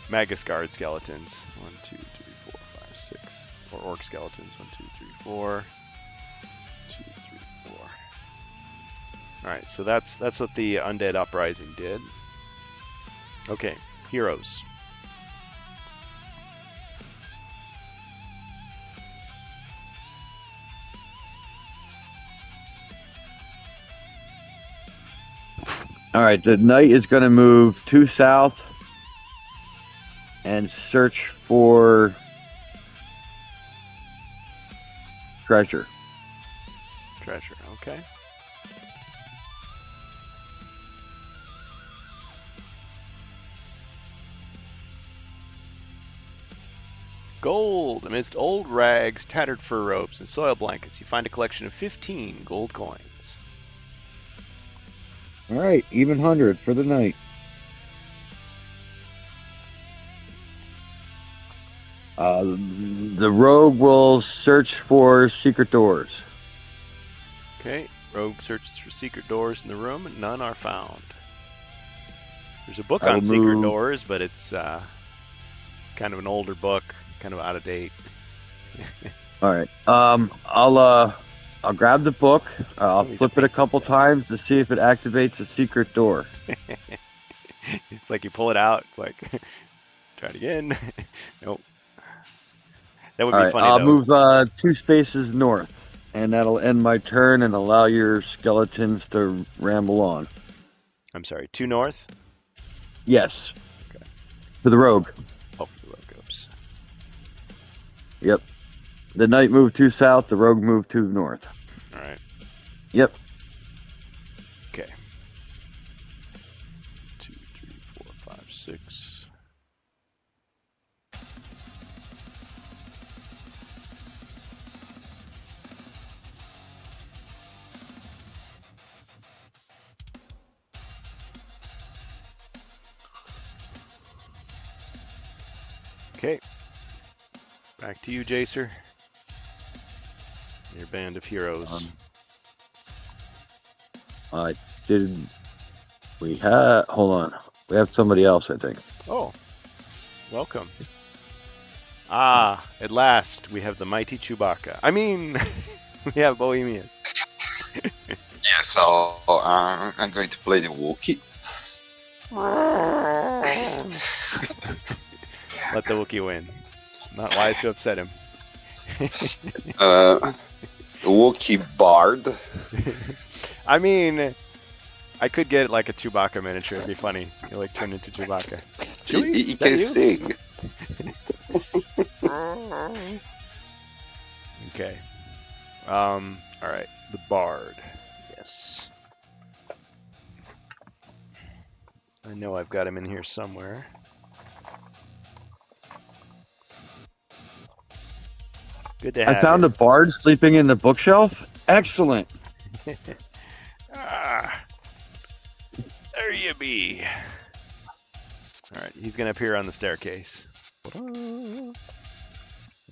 Magus Guard skeletons. 1, 2, 3, 4, 5, 6. Or Orc skeletons. 1, 2, 3, 4. 2, 3, 4. Alright, so that's what the Undead Uprising did. Okay, heroes. All right, the knight is going to move 2 south and search for treasure. Treasure, okay. Gold. Amidst old rags, tattered fur robes, and soil blankets, you find a collection of 15 gold coins. All right, even 100 for the knight. The rogue will search for secret doors. Okay, rogue searches for secret doors in the room, and none are found. There's a book on secret doors, but it's kind of an older book, kind of out of date. All right. I'll grab the book. I'll flip it a couple times to see if it activates a secret door. It's like you pull it out. It's like, try it again. Nope. That would be funny. I'll though. move 2 spaces north, and that'll end my turn and allow your skeletons to ramble on. I'm sorry, 2 north? Yes. Okay. For the rogue. Oh, for the rogue. Oops. Yep. The knight moved 2 south, the rogue moved 2 north. All right. Yep. Okay. 2, 3, 4, 5, 6. Okay. Back to you, Jacer. Your band of heroes. Hold on. We have somebody else, I think. Oh, welcome. Ah, at last we have the mighty Chewbacca. I mean, we have Bohemians. Yeah, so I'm going to play the Wookiee. Let the Wookiee win. Not wise to upset him. Wookiee Bard. I mean, I could get like a Chewbacca miniature. It'd be funny. He'll like turn into Chewbacca. Chewie, He is that can you? sing. Okay. All right. The Bard. Yes. I know I've got him in here somewhere. Good to have I found you. a bard sleeping in the bookshelf. Excellent. Ah, there you be. All right, he's gonna appear on the staircase.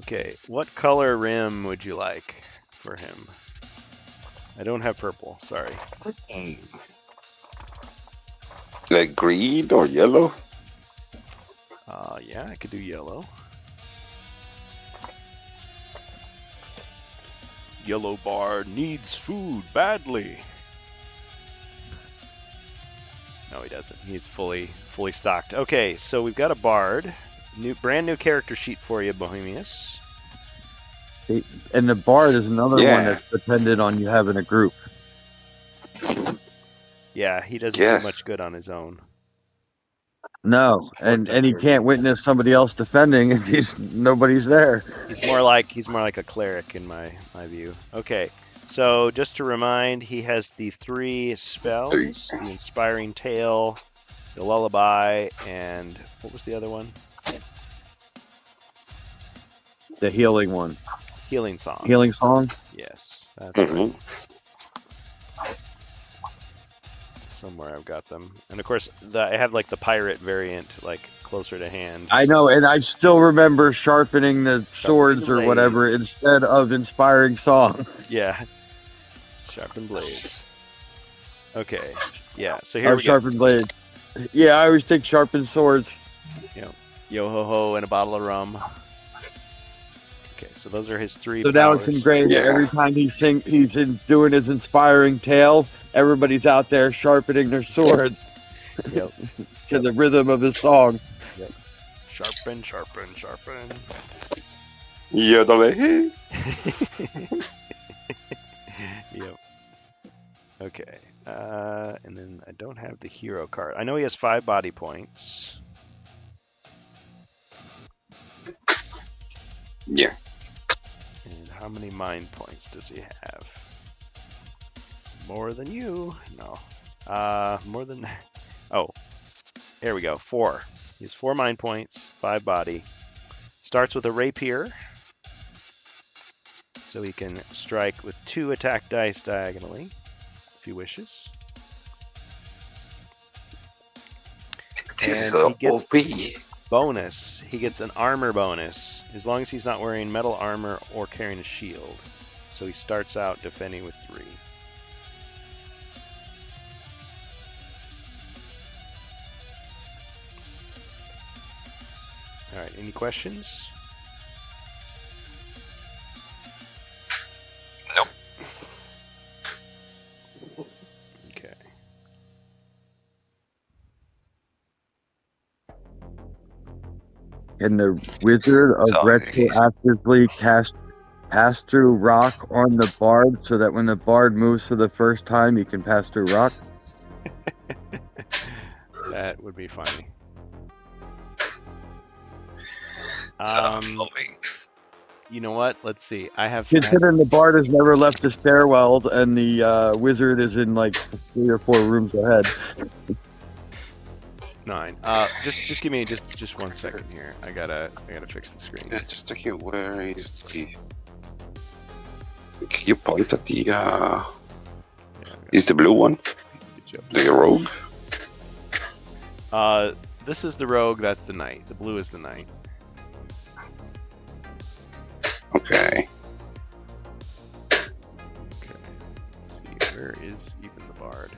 Okay, what color rim would you like for him? I don't have purple. Sorry. Like green or yellow? Yeah, I could do yellow. Yellow Bard needs food badly. No, he doesn't. He's fully stocked. Okay, so we've got a Bard. Brand new character sheet for you, Bohemius. And the Bard is another one Yeah. that's dependent on you having a group. Yeah, he doesn't Yes. do much good on his own. No, and he can't witness somebody else defending if nobody's there. He's more like a cleric in my view. Okay, so just to remind, he has the 3 spells: the Inspiring Tale, the Lullaby, and what was the other one? The healing one. Healing Song. Healing Song? Yes, that's right. Somewhere I've got them. And of course, I have like the pirate variant, like closer to hand. I know, and I still remember sharpening the swords or whatever instead of Inspiring Song. Yeah. Sharpen blades. Okay. Yeah. So here we go. Sharpen blades. Yeah, I always think sharpen swords. Yo ho ho and a bottle of rum. Okay, so those are his 3 So powers. now it's ingrained that every time he's doing his Inspiring Tale, everybody's out there sharpening their swords to the rhythm of his song. Yep. Sharpen, sharpen, sharpen. Yodel. Yep. Okay. And then I don't have the hero card. I know he has 5 body points. Yeah. And how many mind points does he have? More than you. No. More than... Oh. Here we go. 4. He has 4 mind points, 5 body. Starts with a rapier. So he can strike with 2 attack dice diagonally, if he wishes. This And is he gets OP. bonus. He gets an armor bonus, as long as he's not wearing metal armor or carrying a shield. So he starts out defending with 3. Alright, any questions? Nope. Okay. Can the Wizard of retroactively cast Pass Through Rock on the Bard so that when the Bard moves for the first time, he can pass through rock? That would be funny. You know what? Let's see. I have... Considering the Bard has never left the stairwell and the Wizard is in like 3 or 4 rooms ahead. 9. Just give me just 1 second here. I gotta fix the screen. Yeah, just checking where is the... Can you point at the... Is the blue one? The rogue? This is the rogue, that's the knight. The blue is the knight. Okay. Okay. Let's see, where is even the bard?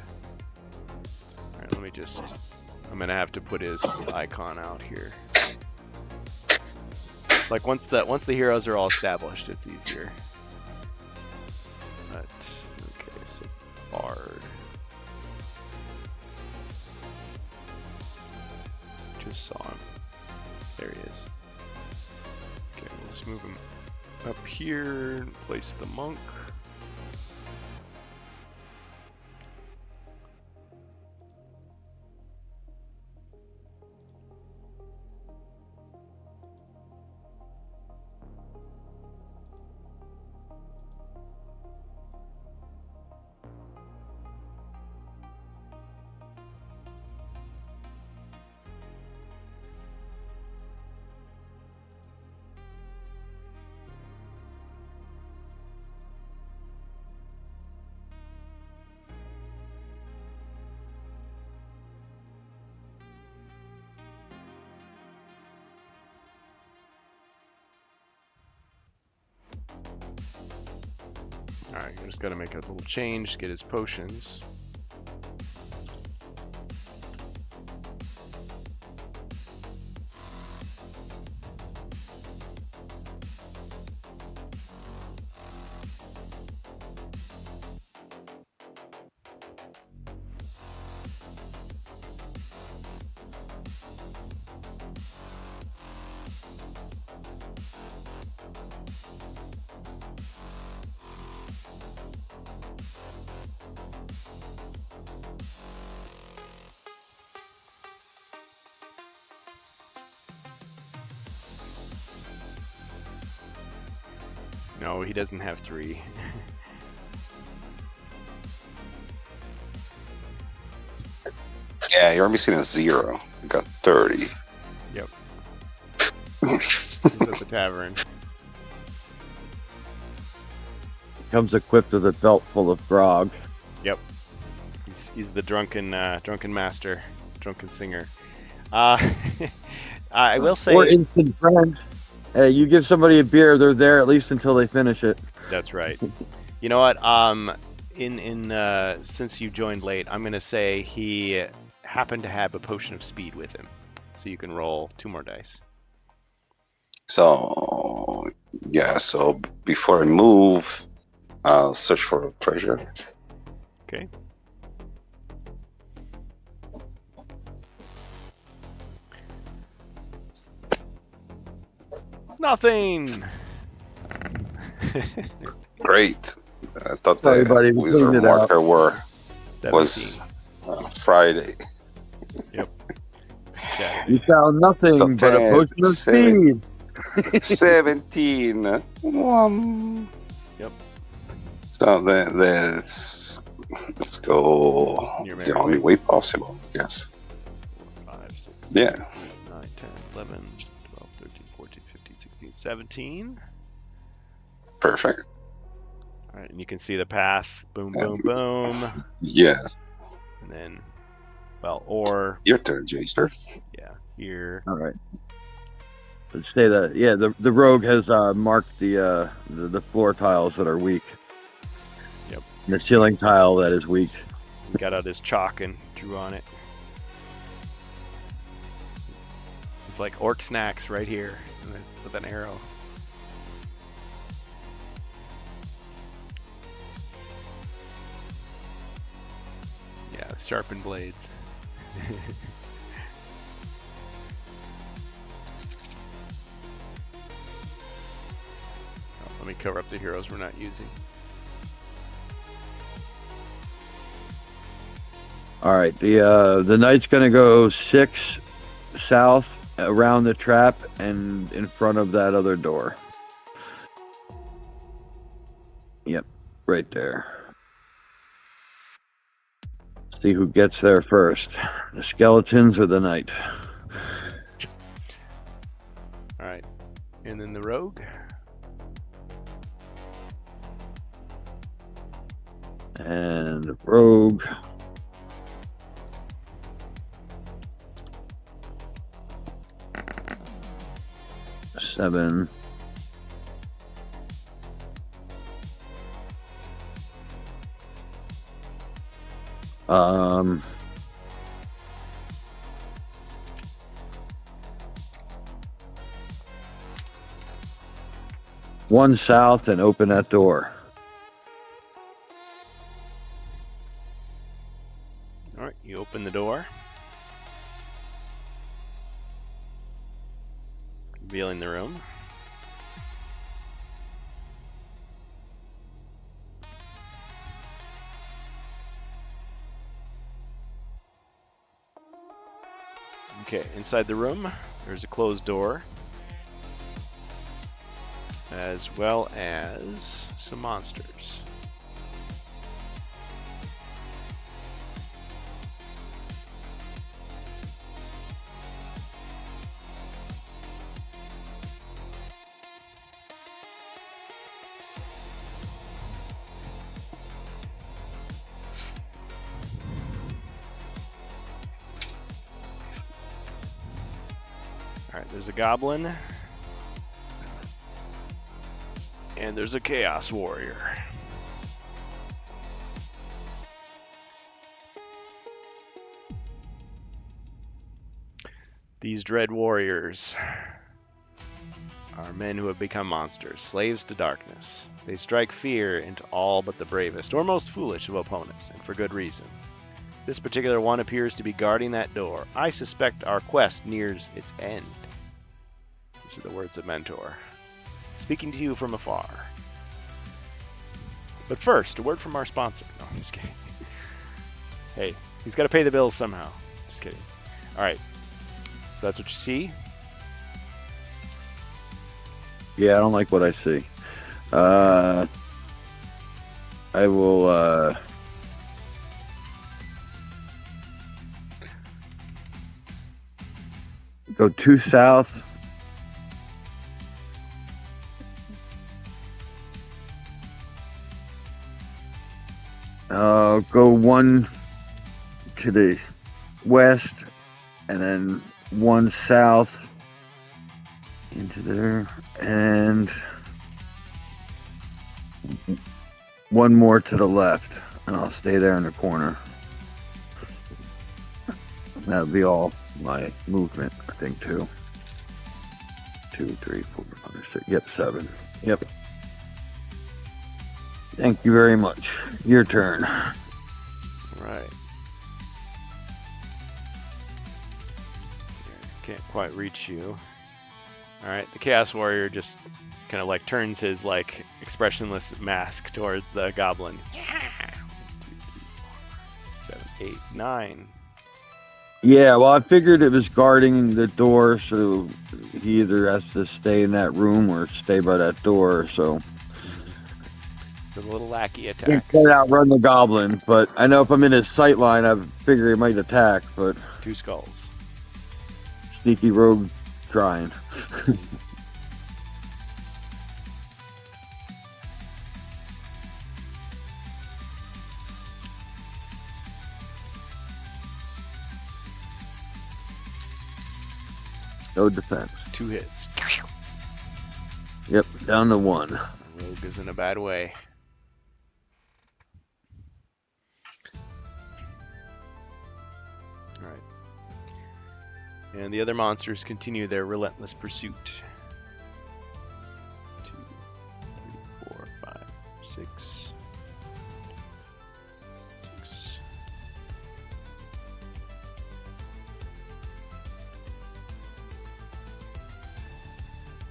Alright, let me just... I'm gonna have to put his icon out here. Like once the heroes are all established, it's easier. But okay, so bard. Just saw him. There he is. Okay, we'll just move him up here and place the monk. Alright, I'm just gotta make a little change to get his potions. No, he doesn't have 3. Yeah, you're missing a 0. You got 30. Yep. He's at the tavern. Comes equipped with a belt full of grog. Yep. He's the drunken master, drunken singer. I will say. Or instant friend. Hey, you give somebody a beer, they're there at least until they finish it. That's right. You know what? Since you joined late, I'm gonna say he happened to have a potion of speed with him, so you can roll 2 more dice. So, yeah, so before I move, I'll search for a treasure. Okay. Nothing. Great. I thought Sorry, buddy, the we wizard cleaned it out. marker was 17. Friday. Yep. Yeah. You found nothing So but a 10, potion of 7. speed. 17. Yep. So let's go Your the merry only way. way possible, yes. 5, 6, Yeah. 9, 10, 11, 12, 13, 14, 15, 16, 17. Perfect. All right, and you can see the path. Boom, boom, boom. Yeah. And then, well, or, Your turn, Jacer. yeah, here. All right. Let's say that. Yeah, the rogue has marked the floor tiles that are weak. Yep. And the ceiling tile that is weak. He got out his chalk and drew on it. It's like orc snacks right here with an arrow. Yeah, sharpened blades. Oh, let me cover up the heroes we're not using. All right, the knight's gonna go 6 south around the trap and in front of that other door. Yep, right there. See who gets there first. The skeletons or the knight. All right, and then the rogue. And rogue. Seven. One south and open that door. All right, you open the door, revealing the room. Okay, inside the room, there's a closed door, as well as some monsters. Alright, there's a goblin. And there's a chaos warrior. These dread warriors are men who have become monsters, slaves to darkness. They strike fear into all but the bravest or most foolish of opponents, and for good reason. This particular one appears to be guarding that door. I suspect our quest nears its end. These are the words of Mentor, speaking to you from afar. But first, a word from our sponsor. No, I'm just kidding. Hey, he's got to pay the bills somehow. Just kidding. All right. So that's what you see. Yeah, I don't like what I see. I will go 2 south. Go 1 to the west, and then 1 south into there, and 1 more to the left, and I'll stay there in the corner. That'll be all my movement, I think, too. 2, 3, 4, 5, 6. Yep, 7. Yep. Thank you very much. Your turn. Right. Can't quite reach you. All right, the Chaos Warrior just kind of like turns his like expressionless mask towards the goblin. 1, 2, 3, 4, 5, 6, 7, 8, 9. Yeah, well, I figured it was guarding the door, so he either has to stay in that room or stay by that door, so. It's a little lackey attack. Can't quite outrun the goblin, but I know if I'm in his sight line, I figure he might attack, but 2 skulls. sneaky rogue trying. No defense. 2 hits. Yep, down to 1. Rogue is in a bad way. Alright. And the other monsters continue their relentless pursuit. 2, 3, 4, 5, 6. 6.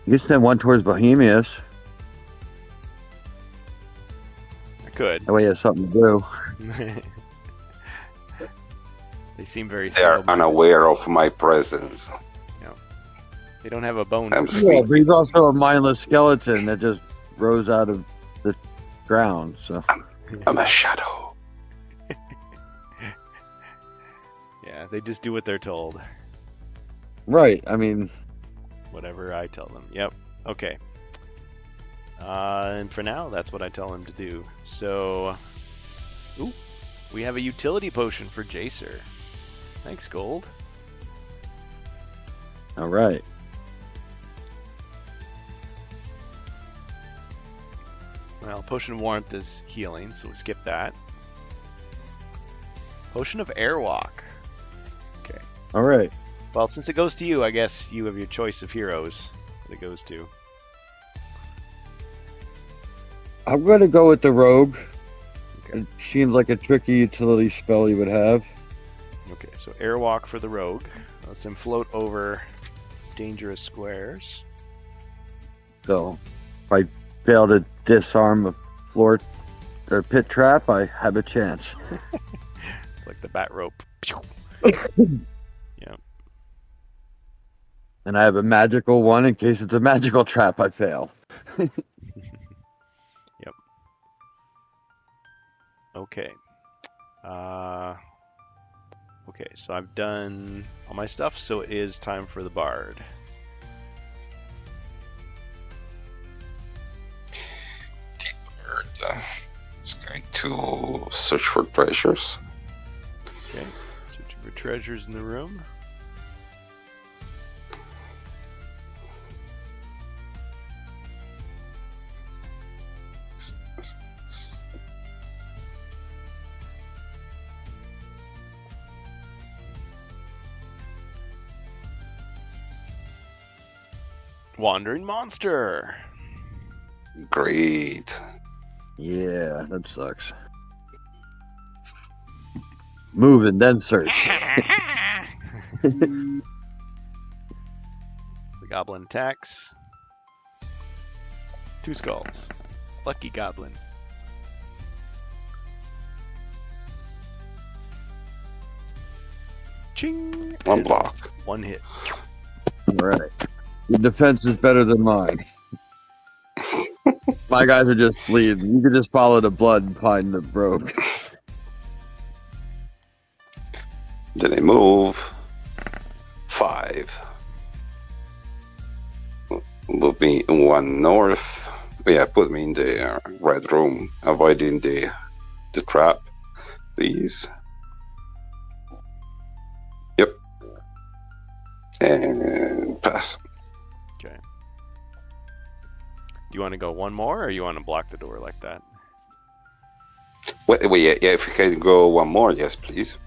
You can send 1 towards Bohemius. I could. That way he has something to do. They seem very They are slow. unaware of my presence. They don't have a bone. I'm Yeah, sleeping. but he's also a mindless skeleton that just rose out of the ground, so. I'm a shadow. Yeah, they just do what they're told. Right, I mean, Whatever I tell them. Yep. Okay. And for now, that's what I tell them to do. So, ooh, we have a utility potion for Jacer. Thanks, Gold. all right. Well, Potion of Warmth is healing, so we skip that. Potion of Airwalk. Okay. All right. Well, since it goes to you, I guess you have your choice of heroes that it goes to. I'm going to go with the rogue. Okay. It seems like a tricky utility spell he would have. Okay, so Airwalk for the rogue. Lets him float over dangerous squares. So if I fail to disarm a floor or pit trap, I have a chance. It's like the bat rope. Yeah. And I have a magical one in case it's a magical trap I fail. Yep. Okay. Okay, so I've done all my stuff, so it is time for the bard. It's going to search for treasures. Okay, searching for treasures in the room. Wandering monster. Great. Yeah, that sucks. Move and then search. The goblin attacks. 2 skulls. Lucky goblin. Ching! 1 block. 1 hit. All right. Your defense is better than mine. My guys are just bleeding. You could just follow the blood and find the rogue. Then they move 5. Move me 1 north. Yeah, put me in the red room, avoiding the trap, please. Yep. And pass. Okay. Do you want to go one more, or you want to block the door like that? Wait, yeah, if we can go 1 more, yes, please.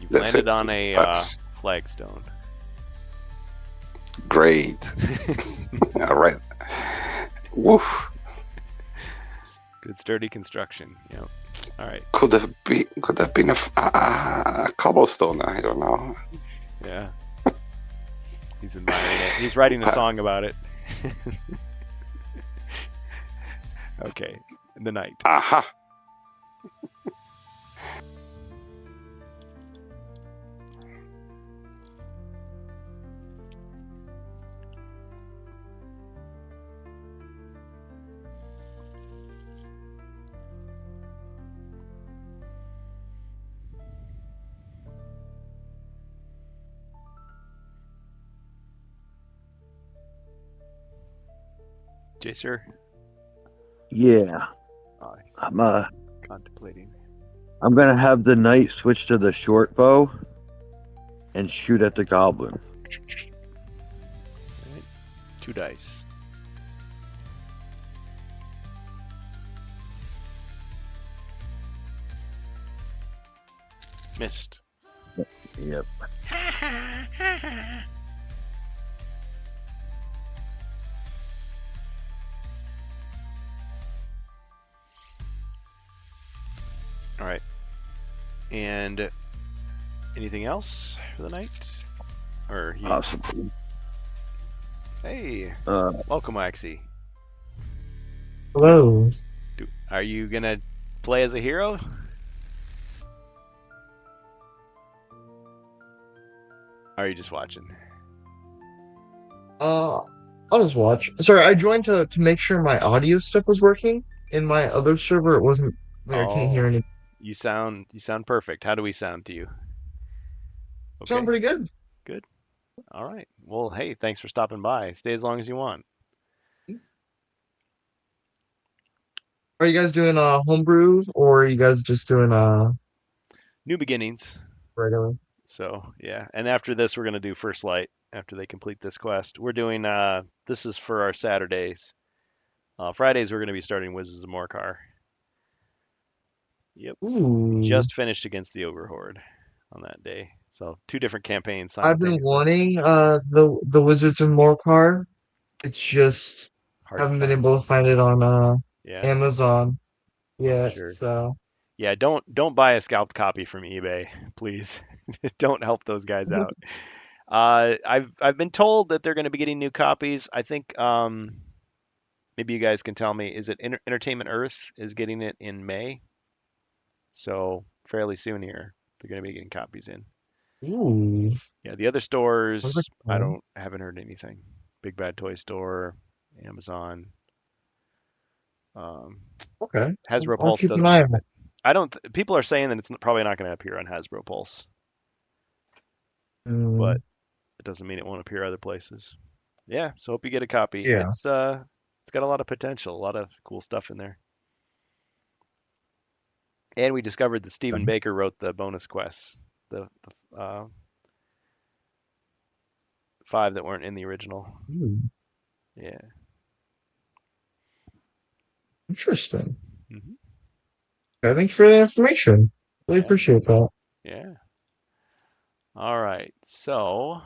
You've That's landed it. on a Pass. flagstone. Great. All right. Woof. Good sturdy construction. Yep. All right. Could have been a cobblestone. I don't know. Yeah. He's admiring it. He's writing a song about it. Okay. The night. Aha. Jacer. Yeah, Nice. Contemplating. I'm gonna have the knight switch to the short bow and shoot at the goblin. Right. 2 dice. Missed. Yep. All right. And anything else for the night? Or he... Possibly. Hey, Uh, welcome, Waxy. Hello. Are you gonna play as a hero? Or are you just watching? I'll just watch. Sorry, I joined to make sure my audio stuff was working. In my other server, it wasn't. Like, I can't hear any. You sound perfect. How do we sound to you? Okay, Sound pretty good. good. All right. Well, hey, thanks for stopping by. Stay as long as you want. Are you guys doing homebrew or are you guys just doing New beginnings. regular? So yeah, and after this, we're gonna do First Light after they complete this quest. We're doing this is for our Saturdays. Fridays we're gonna be starting Wizards of Morcar. Yep. Ooh. Just finished against the Ogre Horde on that day. So 2 different campaigns I've been simultaneously. wanting the Wizards and Morcar. It's just Hard haven't to been find. able to find it on Yeah. Amazon yet. Sure. So Yeah, don't buy a scalped copy from eBay, please. Don't help those guys out. I've been told that they're going to be getting new copies. I think maybe you guys can tell me. Is it Entertainment Earth is getting it in May? So fairly soon here, they're going to be getting copies in. ooh. Yeah, the other stores I Okay. haven't heard anything. Big Bad Toy Store, Amazon, Okay. Hasbro I'll Pulse keep an doesn't eye have on it. it. I don't. People are saying that it's probably not going to appear on Hasbro Pulse, but it doesn't mean it won't appear other places. Yeah, so hope you get a copy. Yeah. It's got a lot of potential, a lot of cool stuff in there. And we discovered that Stephen Baker wrote the bonus quests, the 5 that weren't in the original. Ooh, Yeah. interesting. hmm Okay, thanks for the information. Really Yeah. appreciate that. Yeah. All right. So,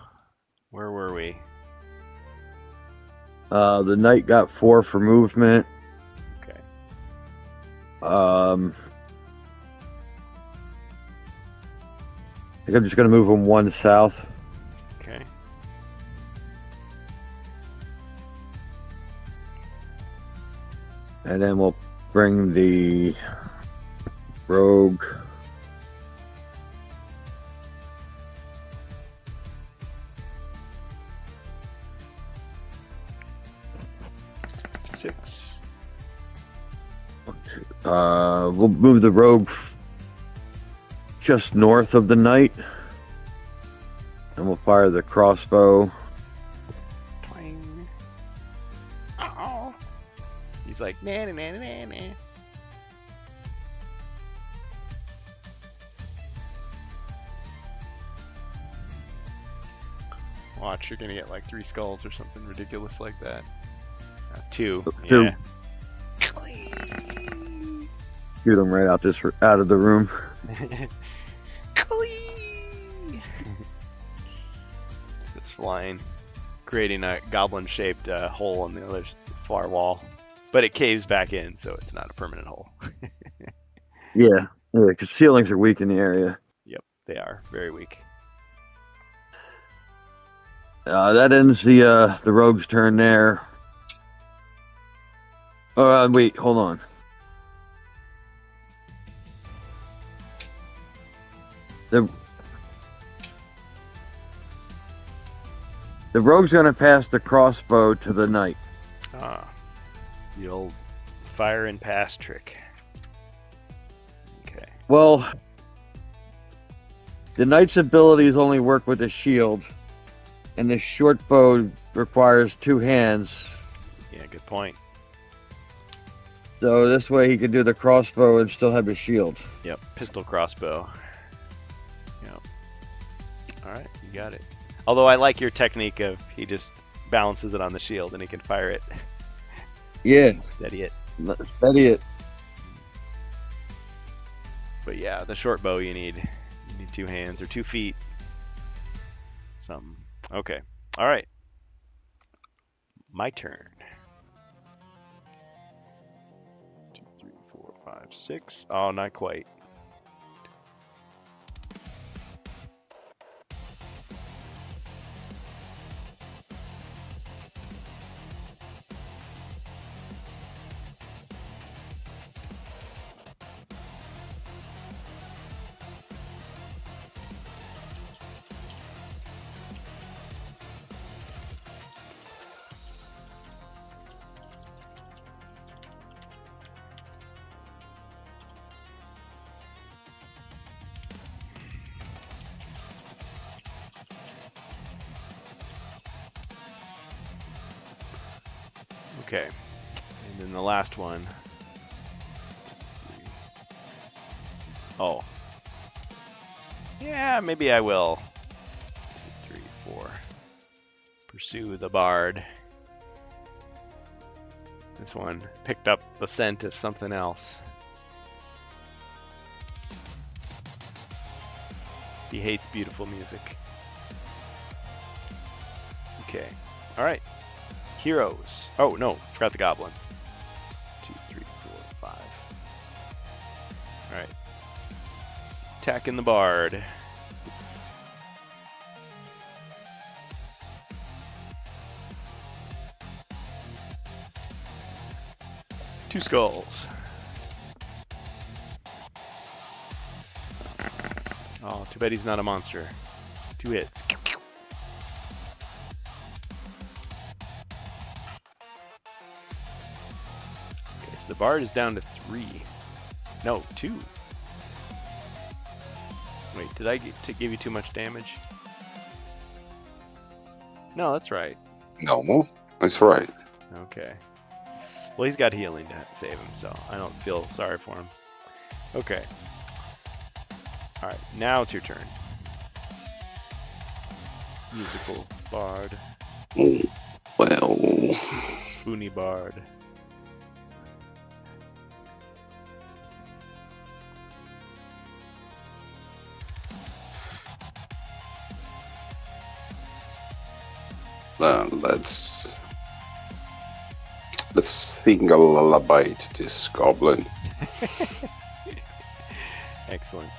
where were we? the knight got 4 for movement. Okay. I think I'm just gonna move him 1 south. Okay. And then we'll bring the rogue We'll move the rogue just north of the knight. And we'll fire the crossbow. Twang. Uh-oh. He's like, nah, nah, nah, nah, nah. Watch, you're gonna get like 3 skulls or something ridiculous like that. 2. Two. Yeah. Shoot him right out of the room. It's flying, creating a goblin-shaped hole in the other far wall, but it caves back in, so it's not a permanent hole. Yeah, because ceilings are weak in the area. Yep, they are very weak. That ends the rogue's turn there. Wait, hold on. The rogue's gonna pass the crossbow to the knight. Ah, the old fire and pass trick. Okay. Well, the knight's abilities only work with a shield, and the short bow requires 2 hands. Yeah, good point. So this way he can do the crossbow and still have his shield. Yep, pistol crossbow. Yep. All right, you got it. Although I like your technique of he just balances it on the shield and he can fire it. Yeah. Steady it. Steady it. But yeah, the short bow you need 2 hands or 2 feet. Something. Okay. All right. My turn. 2, 3, 4, 5, 6. Oh, not quite. Okay, and then the last one. Oh. Yeah, maybe I will. 2, 3, 4. Pursue the bard. This one picked up the scent of something else. He hates beautiful music. Okay, all right. Heroes. Oh, no, forgot the goblin. 2, 3, 4, 5. Alright. Attacking the bard. Two skulls. Oh, too bad he's not a monster. 2 hits. The bard is down to 3. No, 2. Wait, did I give you too much damage? No, that's right. No, that's right. Okay. Well, he's got healing to save him, so I don't feel sorry for him. Okay. Alright, now it's your turn. Musical bard. Oh, well, Boony bard. let's sing a lullaby to this goblin. Excellent.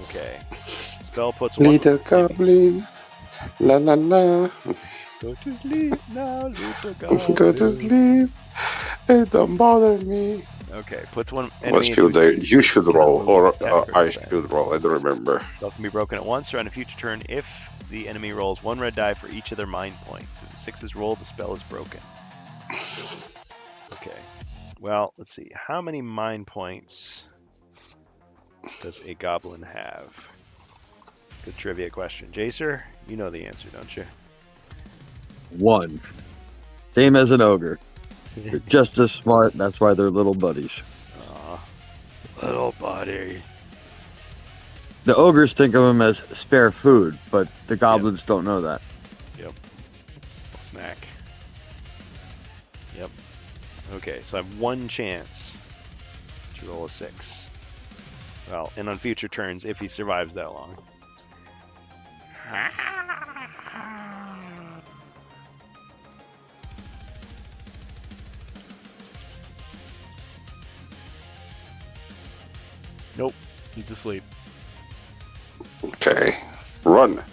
Okay. Spell puts one. Little goblin, la la la. Go to sleep now, little goblin. Go to sleep. Hey, don't bother me. Okay, puts one What enemy should into you should roll, or attack I effect. should roll. I don't remember. Spell can be broken at once or on a future turn if the enemy rolls 1 red die for each of their mind points. If the 6 is rolled, the spell is broken. Okay. Well, let's see. How many mind points does a goblin have? Good trivia question. Jacer, you know the answer, don't you? 1. Same as an ogre. They're just as smart. That's why they're little buddies. Aw, little buddy. The ogres think of them as spare food, but the goblins don't know that. Snack. Yep. Okay, so I have 1 chance to roll a 6. Well, and on future turns, if he survives that long. Nope, he's asleep. Okay. Run.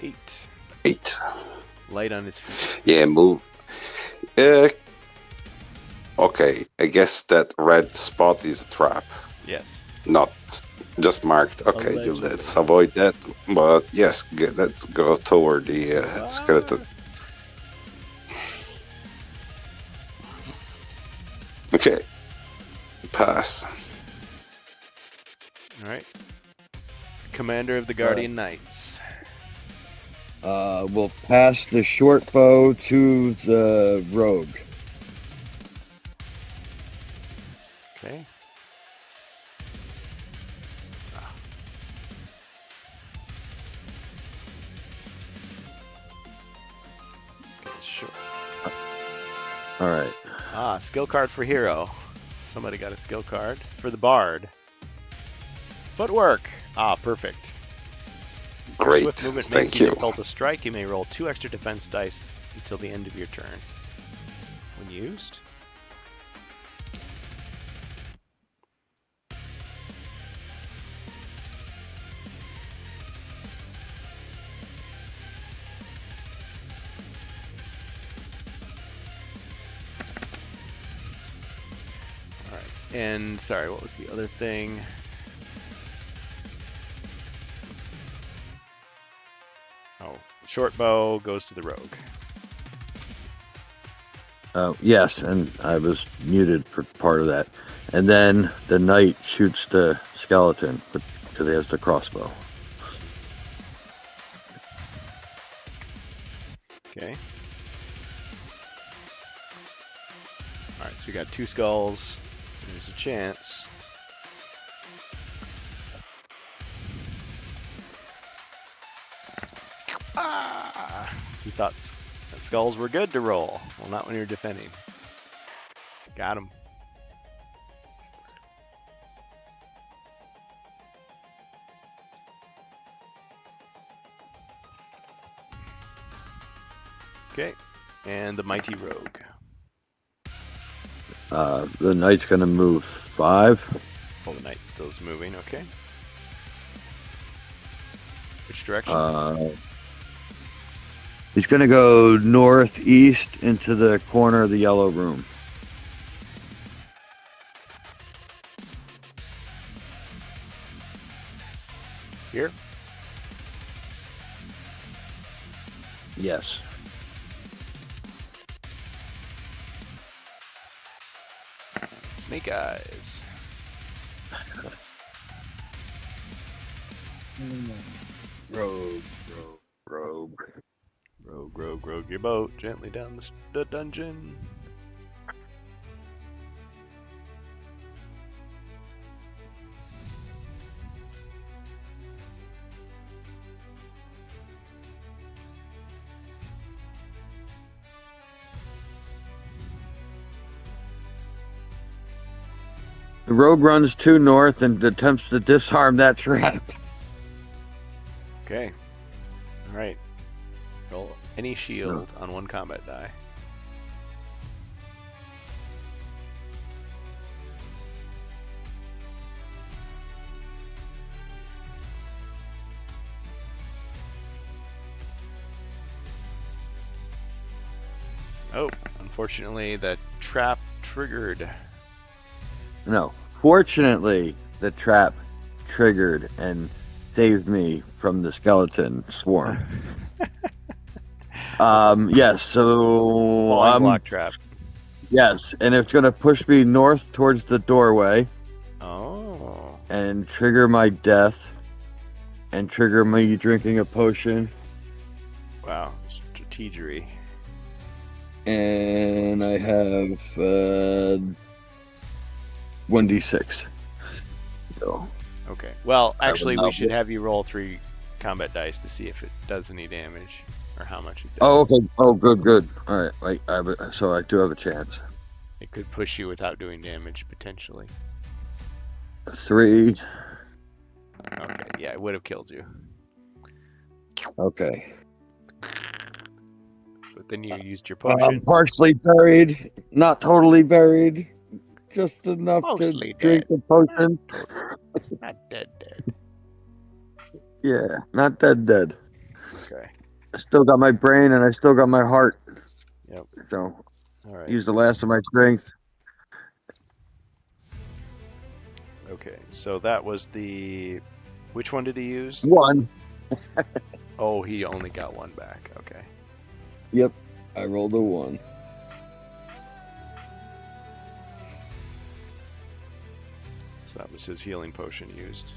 8. 8. Light on his feet. Yeah, move. Okay, I guess that red spot is a trap. Yes. Not just marked. Okay, Allegedly. let's avoid that. But yes, let's go toward the skeleton. Okay. Pass. Alright. Commander of the Guardian Knights. We'll pass the short bow to the rogue. Okay. Sure. All right. Skill card for hero. Somebody got a skill card for the bard. Footwork. Perfect. Great. Swift movement Thank makes you. difficult to strike. You may roll 2 extra defense dice until the end of your turn. When used. Alright. And sorry, what was the other thing? Oh, short bow goes to the rogue. Yes, and I was muted for part of that. And then the knight shoots the skeleton because he has the crossbow. Okay. Alright, so we got 2 skulls. There's a chance. He thought that skulls were good to roll. Well, not when you're defending. Got him. Okay. And the mighty rogue. The knight's going to move 5. Oh, the knight goes moving. Okay. Which direction? He's going to go northeast into the corner of the yellow room. Here? Yes. Snake eyes. Rogue. Rogue your boat gently down the dungeon. The rogue runs to north and attempts to disarm that trap. Okay. Alright. Roll any shield on 1 combat die. Oh, unfortunately, the trap triggered. No. Fortunately, the trap triggered and saved me from the skeleton swarm. Yes, so Falling block trap. yes, and it's gonna push me north towards the doorway Oh. and trigger my death and trigger me drinking a potion. Wow. Strategery. And I have 1d6. So Okay. Well, actually, we not should be- have you roll 3 combat dice to see if it does any damage or how much it does. oh, okay. Oh, good. All right. So I do have a chance. It could push you without doing damage potentially. 3. Okay. Yeah, it would have killed you. Okay. But then you used your I'm potion. partially buried, not totally buried, just enough Mostly to drink the potion. Not dead. Yeah, not dead. Okay. I still got my brain and I still got my heart. Yep. So All right. use the last of my strength. Okay. So that was the. Which one did he use? 1. Oh, he only got 1 back. Okay. Yep. I rolled a 1. So that was his healing potion used.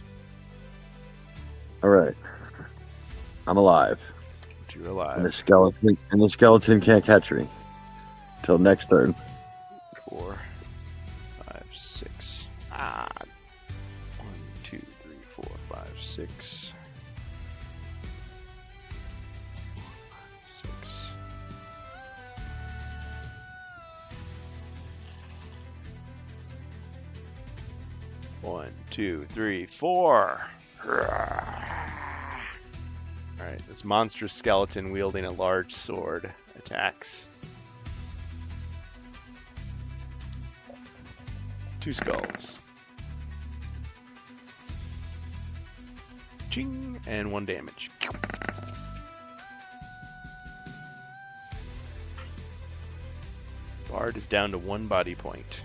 All right. I'm alive. But you're alive. And the skeleton can't catch me. Till next turn. 4, 5, 6. Ah. 1, 2, 3, 4, 5, 6. 6. 1, 2, 3, 4. Alright, this monstrous skeleton wielding a large sword attacks. 2 skulls. Ching! And 1 damage. Bard is down to 1 body point.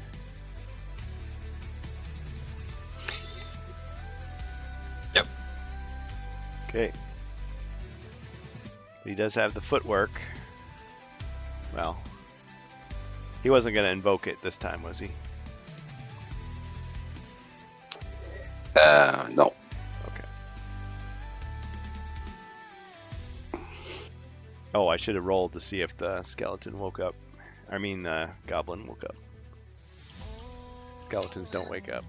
Yep. Okay. He does have the footwork. Well, he wasn't going to invoke it this time, was he? No. Okay. Oh, I should have rolled to see if the skeleton woke up. I mean, the goblin woke up. Skeletons don't wake up.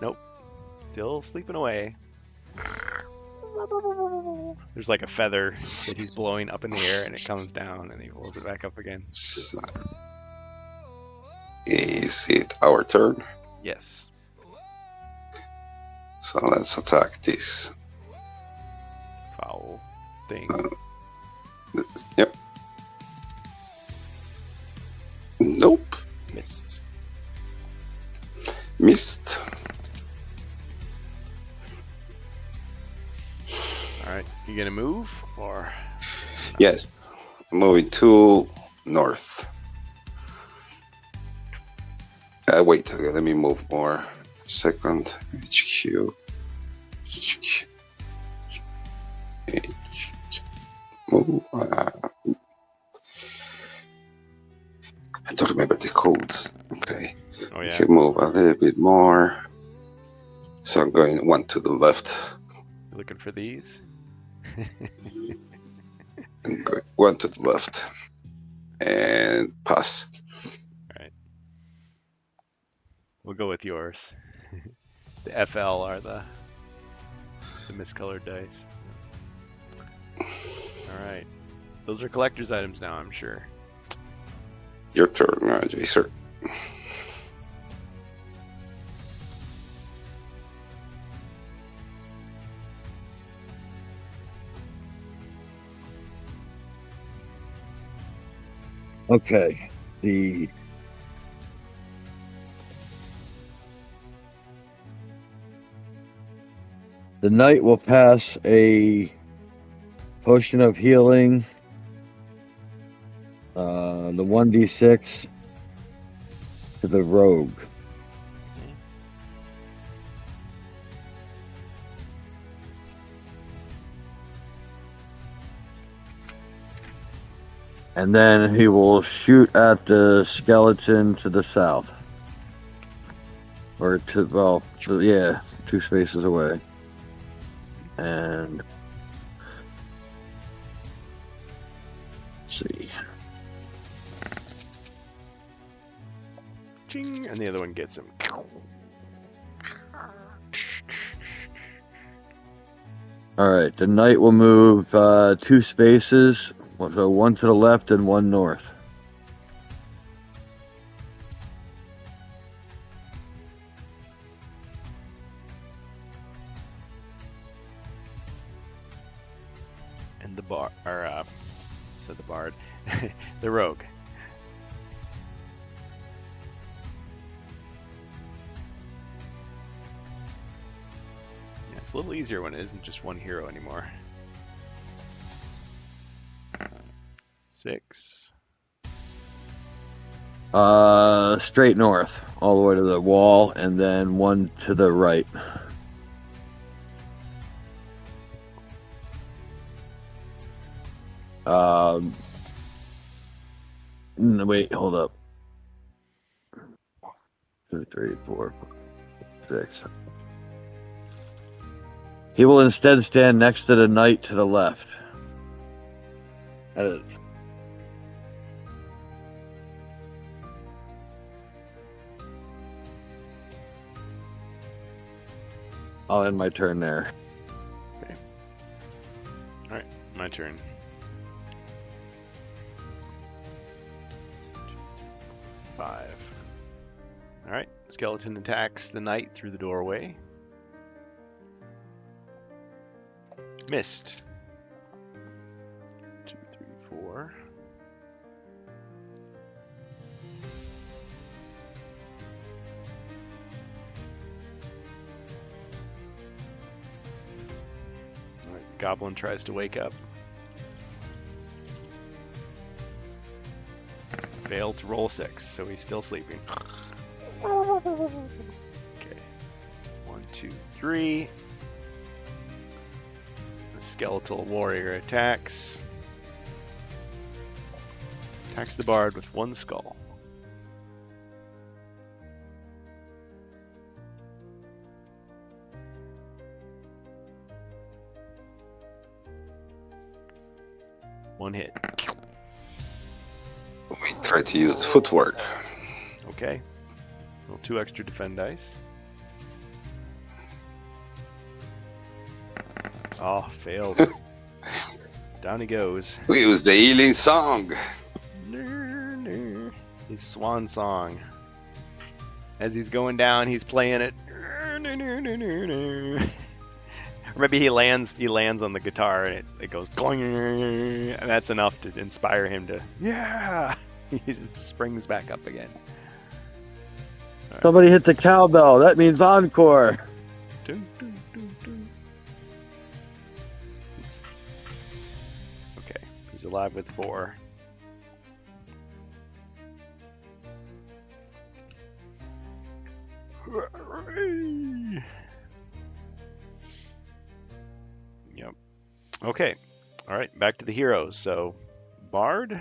Nope. Still sleeping away. There's like a feather that he's blowing up in the air and it comes down and he pulls it back up again. So, is it our turn? Yes. So let's attack this. Foul thing. Yep. Nope. Missed. Missed. Alright, you gonna move or? Yes. Moving to north. Wait, okay, let me move more. Second. HQ. Move. I don't remember the codes. Okay. Oh We yeah. can move a little bit more. So I'm going 1 to the left. You're looking for these? And going 1 to the left. And pass. We'll go with yours. The FL are the miscolored dice. Alright. Those are collector's items now, I'm sure. Your turn, Jacer. Okay. The knight will pass a potion of healing. The 1d6 to the rogue. And then he will shoot at the skeleton to the south. Or to, well, yeah, 2 spaces away. And let's see. Ching, and the other one gets him. All right, the knight will move 2 spaces, so 1 to the left and 1 north. And the said the bard, the rogue. Yeah, it's a little easier when it isn't just one hero anymore. 6. Straight north, all the way to the wall, and then 1 to the right. Wait, hold up. 2, 3, 4, 6. He will instead stand next to the knight to the left. That is. I'll end my turn there. Okay. All right, my turn. Five. All right, skeleton attacks the knight through the doorway. Missed. 2, 3, 4. All right, goblin tries to wake up. Failed to roll 6, so he's still sleeping. Okay. 1, 2, 3. The skeletal warrior attacks. Attacks the bard with 1 skull. One hit. We try to use the footwork. Okay. Roll 2 extra defend dice. Oh, failed. Down he goes. We use the healing song. His swan song. As he's going down, he's playing it. Or maybe he lands on the guitar and it goes going, and that's enough to inspire him to, yeah. He just springs back up again. Right. Somebody hit the cowbell. That means encore. Dun, dun, dun, dun. Okay, he's alive with 4. Yep. Okay. All right, back to the heroes. So, Bard,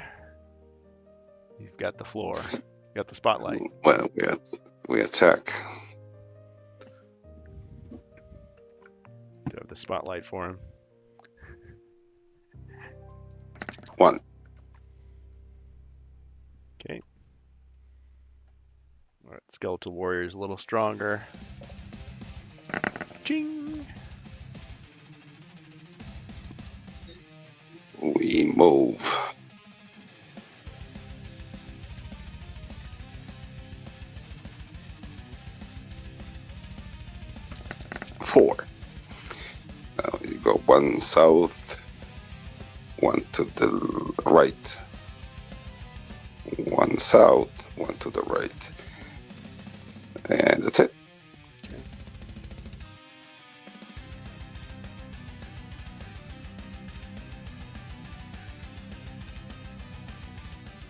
you've got the floor. You got the spotlight. Well, we attack. You have the spotlight for him. 1. Okay. All right, skeletal warrior's a little stronger. Ching. We move. 4. You go 1 south, 1 to the right, 1 south, 1 to the right, and that's it.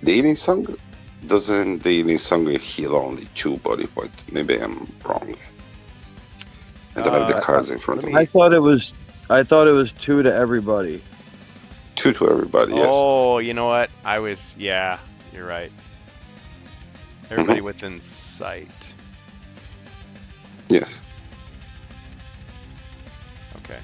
The healing song doesn't the healing song heal only 2 body points? Maybe I'm wrong. I don't have the cards in front of me. I thought it was 2 to everybody. 2 to everybody, yes. Oh, you know what? Yeah, you're right. Everybody within sight. Yes. Okay.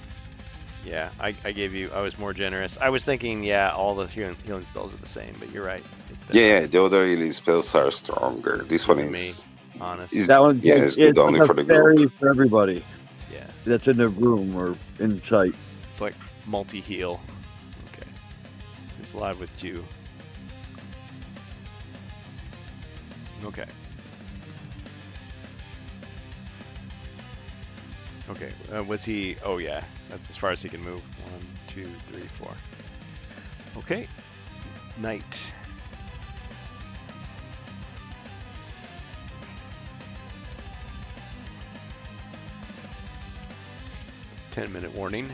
Yeah, I was more generous. I was thinking, yeah, all the healing spells are the same, but you're right. Yeah, the other healing spells are stronger. This one Even me, is... honest. That one's Yeah, like, it's good only like for a the group. fairy for everybody Yeah, that's in the room or in sight. it's like multi-heal. Okay. Who's live with 2? Okay. Okay, with the... Oh, yeah. That's as far as he can move. 1, 2, 3, 4. Okay. Night. It's a 10-minute warning.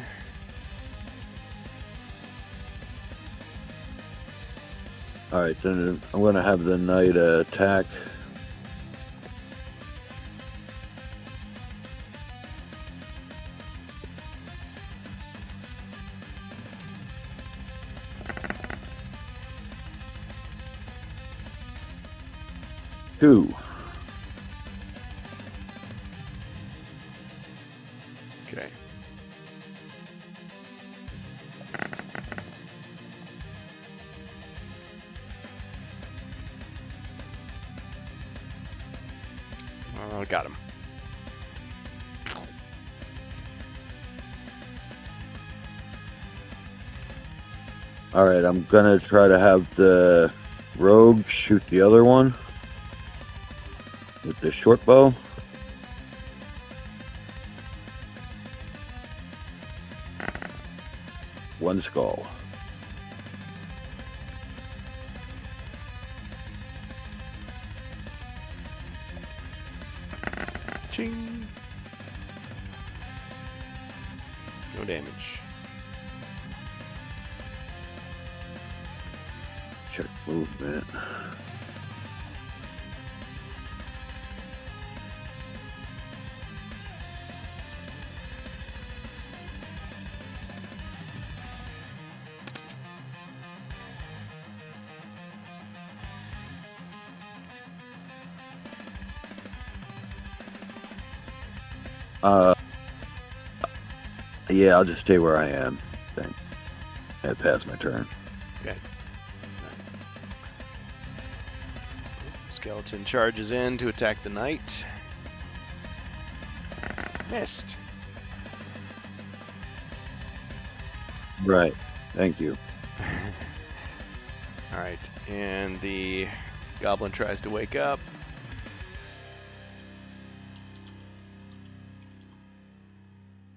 All right, then I'm gonna have the knight attack. Two. Okay. Got him. All right, I'm gonna try to have the rogue shoot the other one with the short bow. One skull. Ching. No damage. Check movement. Yeah, I'll just stay where I am. Then I pass my turn. Okay. Skeleton charges in to attack the knight. Missed. Right. Thank you. All right, and the goblin tries to wake up.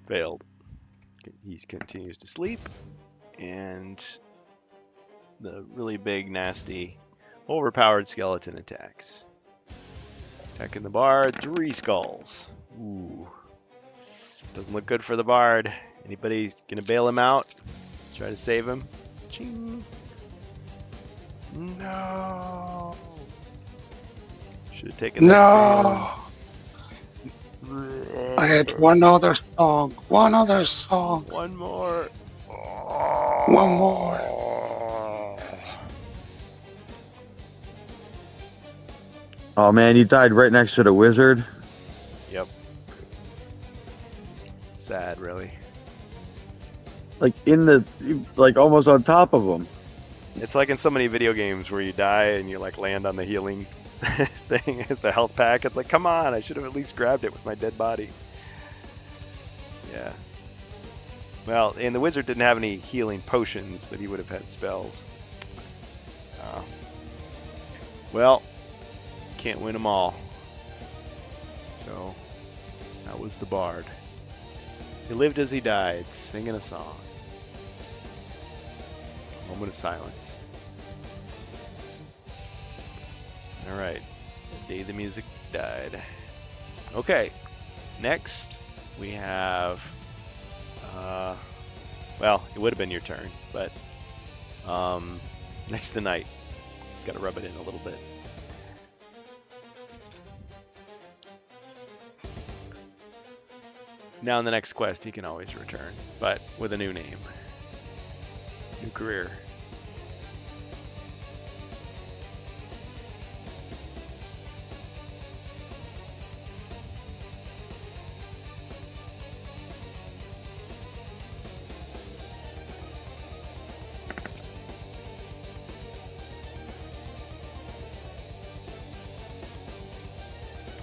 Failed. He continues to sleep, and the really big, nasty, overpowered skeleton attacks. Attacking the bard, 3 skulls. Ooh. Doesn't look good for the bard. Anybody gonna bail him out? Try to save him? Ching. No. Should have taken that. No! I had one other song. One other song. One more. One more. Oh man, you died right next to the wizard. Yep. Sad, really. Like almost on top of him. It's like in so many video games where you die and you like land on the healing thing, the health pack. It's like, come on, I should have at least grabbed it with my dead body. Yeah. Well, and the wizard didn't have any healing potions, but he would have had spells. Well, can't win them all. So, that was the bard. He lived as he died, singing a song. Moment of silence. Alright. The day the music died. Okay. Next, we have... well, it would have been your turn, but... next to the night. Just gotta rub it in a little bit. Now in the next quest, he can always return, but with a new name. New career.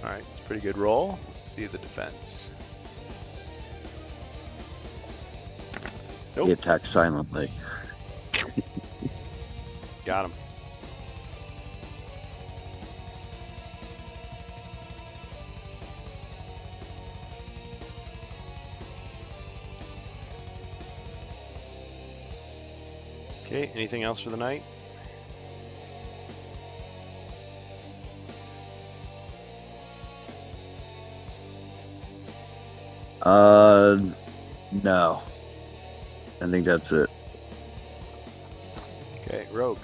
All right, it's a pretty good roll. Let's see the defense. Nope. He attacks silently. Got him. Okay, anything else for the night? No. I think that's it. Okay, Rogue.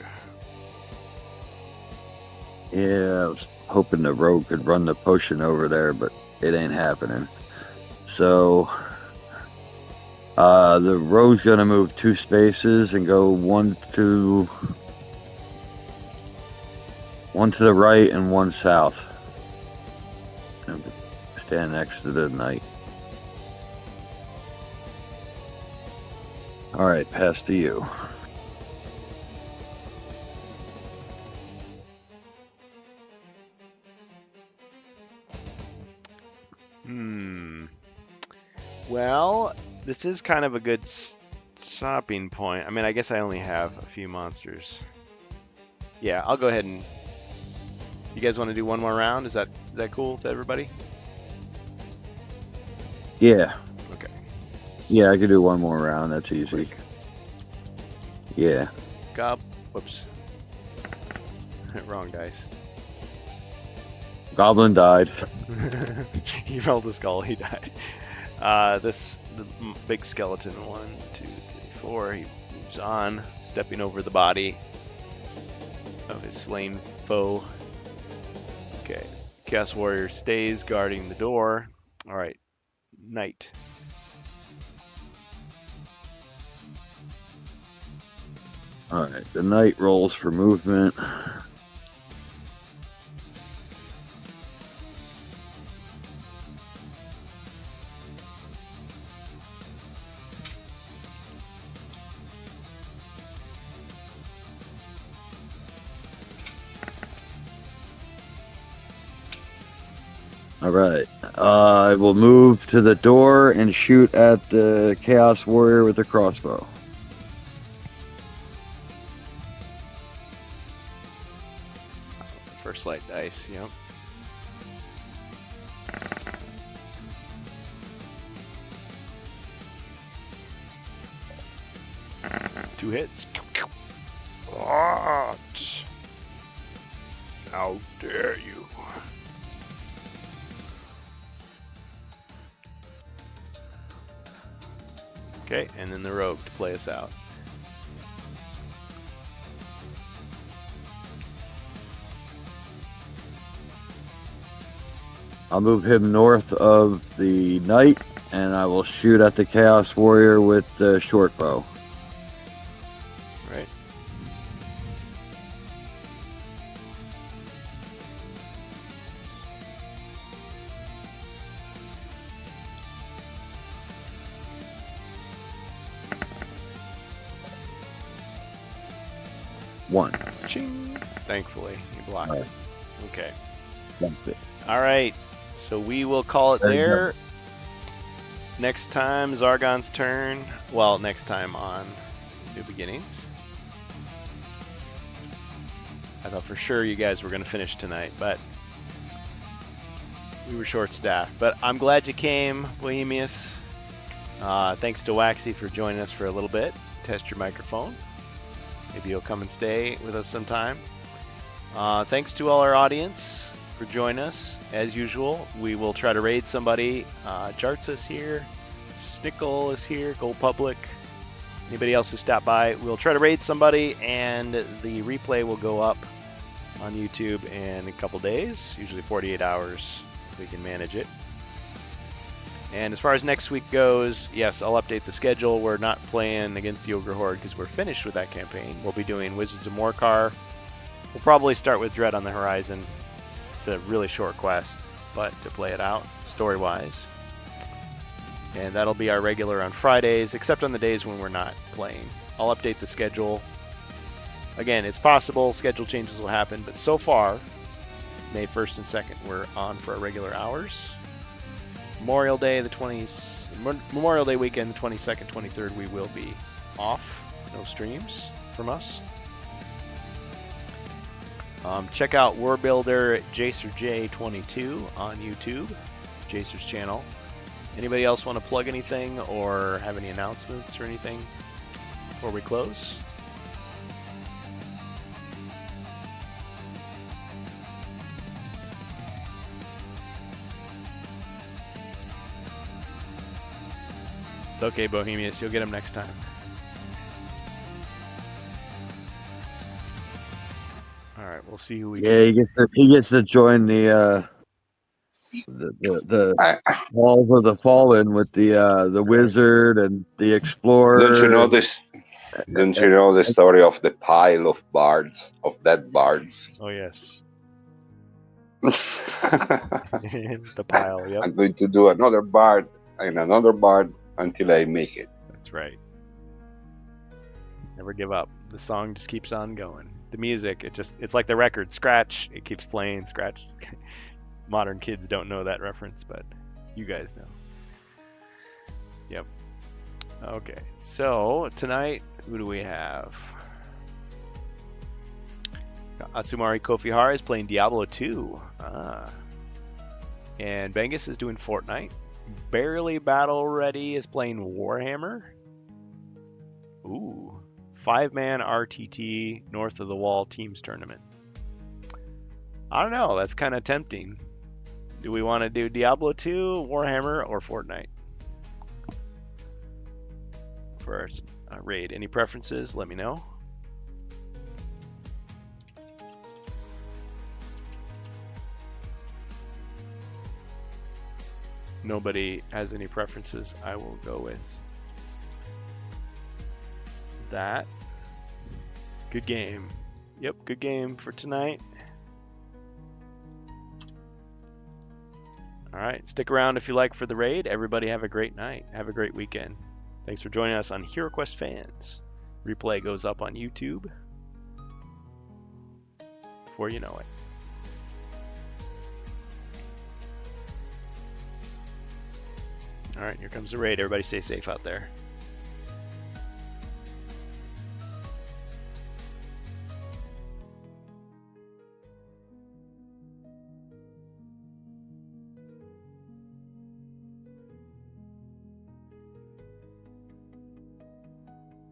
Yeah, I was hoping the rogue could run the potion over there, but it ain't happening. So, the rogue's gonna move 2 spaces and go one to the right and one south. And stand next to the knight. All right, pass to you. Well, this is kind of a good stopping point. I mean, I guess I only have a few monsters. Yeah, I'll go ahead and... You guys want to do one more round? Is that cool to everybody? Yeah. Okay. Yeah, I could do one more round. That's easy. Quick. Yeah. Whoops. Wrong dice. Goblin died. He rolled a skull, he died. The big skeleton, 1, 2, 3, 4, he moves on, stepping over the body of his slain foe. Okay, Chaos Warrior stays guarding the door. Alright, Knight. Alright, the knight rolls for movement. Alright, I will move to the door and shoot at the Chaos Warrior with the crossbow. First light dice, yep. Two hits. What? How dare you? Okay, and then the rogue to play us out. I'll move him north of the knight, and I will shoot at the Chaos Warrior with the short bow. Right. One. Ching. Thankfully, you blocked All it. right. Okay. That's it. All right. So we will call it There you there. Next time, Zargon's turn. Well, next time on New Beginnings. I thought for sure you guys were going to finish tonight, but we were short-staffed. But I'm glad you came, Bohemius. Thanks to Waxy for joining us for a little bit. Test your microphone. Maybe you'll come and stay with us sometime. Thanks to all our audience for joining us. As usual, we will try to raid somebody. Jarts is here. Snickle is here. Gold Public. Anybody else who stopped by, we'll try to raid somebody, and the replay will go up on YouTube in a couple days, usually 48 hours if we can manage it. And as far as next week goes, yes, I'll update the schedule. We're not playing against the Ogre Horde because we're finished with that campaign. We'll be doing Wizards of Morkar. We'll probably start with Dread on the Horizon. It's a really short quest, but to play it out story-wise. And that'll be our regular on Fridays, except on the days when we're not playing. I'll update the schedule. Again, it's possible schedule changes will happen, but so far, May 1st and 2nd, we're on for our regular hours. Memorial Day Memorial Day weekend, the 22nd, 23rd, we will be off. No streams from us. Check out Warbuilder JacerJ22 on YouTube, Jacer's channel. Anybody else want to plug anything or have any announcements or anything before we close? It's okay, Bohemius. You'll get them next time. All right, we'll see who we Yeah, he gets to join the Halls of the Fallen with the wizard and the explorer. Don't you know this? Don't you know the story of the pile of bards, of dead bards? Oh, yes. The pile, yep. I'm going to do another bard and another bard until I make it. That's right. Never give up. The song just keeps on going. The music, it's like the record. Scratch, it keeps playing, scratch. Modern kids don't know that reference, but you guys know. Yep. Okay, so tonight, who do we have? Atsumari Kofihara is playing Diablo 2. And Bengus is doing Fortnite. Barely Battle Ready is playing Warhammer. Ooh. 5-man RTT North of the Wall Teams Tournament. I don't know. That's kind of tempting. Do we want to do Diablo 2, Warhammer, or Fortnite? For our raid. Any preferences? Let me know. Nobody has any preferences. I will go with that. Good game. Yep, good game for tonight. Alright, stick around if you like for the raid. Everybody have a great night. Have a great weekend. Thanks for joining us on HeroQuest Fans. Replay goes up on YouTube before you know it. Alright, here comes the raid. Everybody stay safe out there.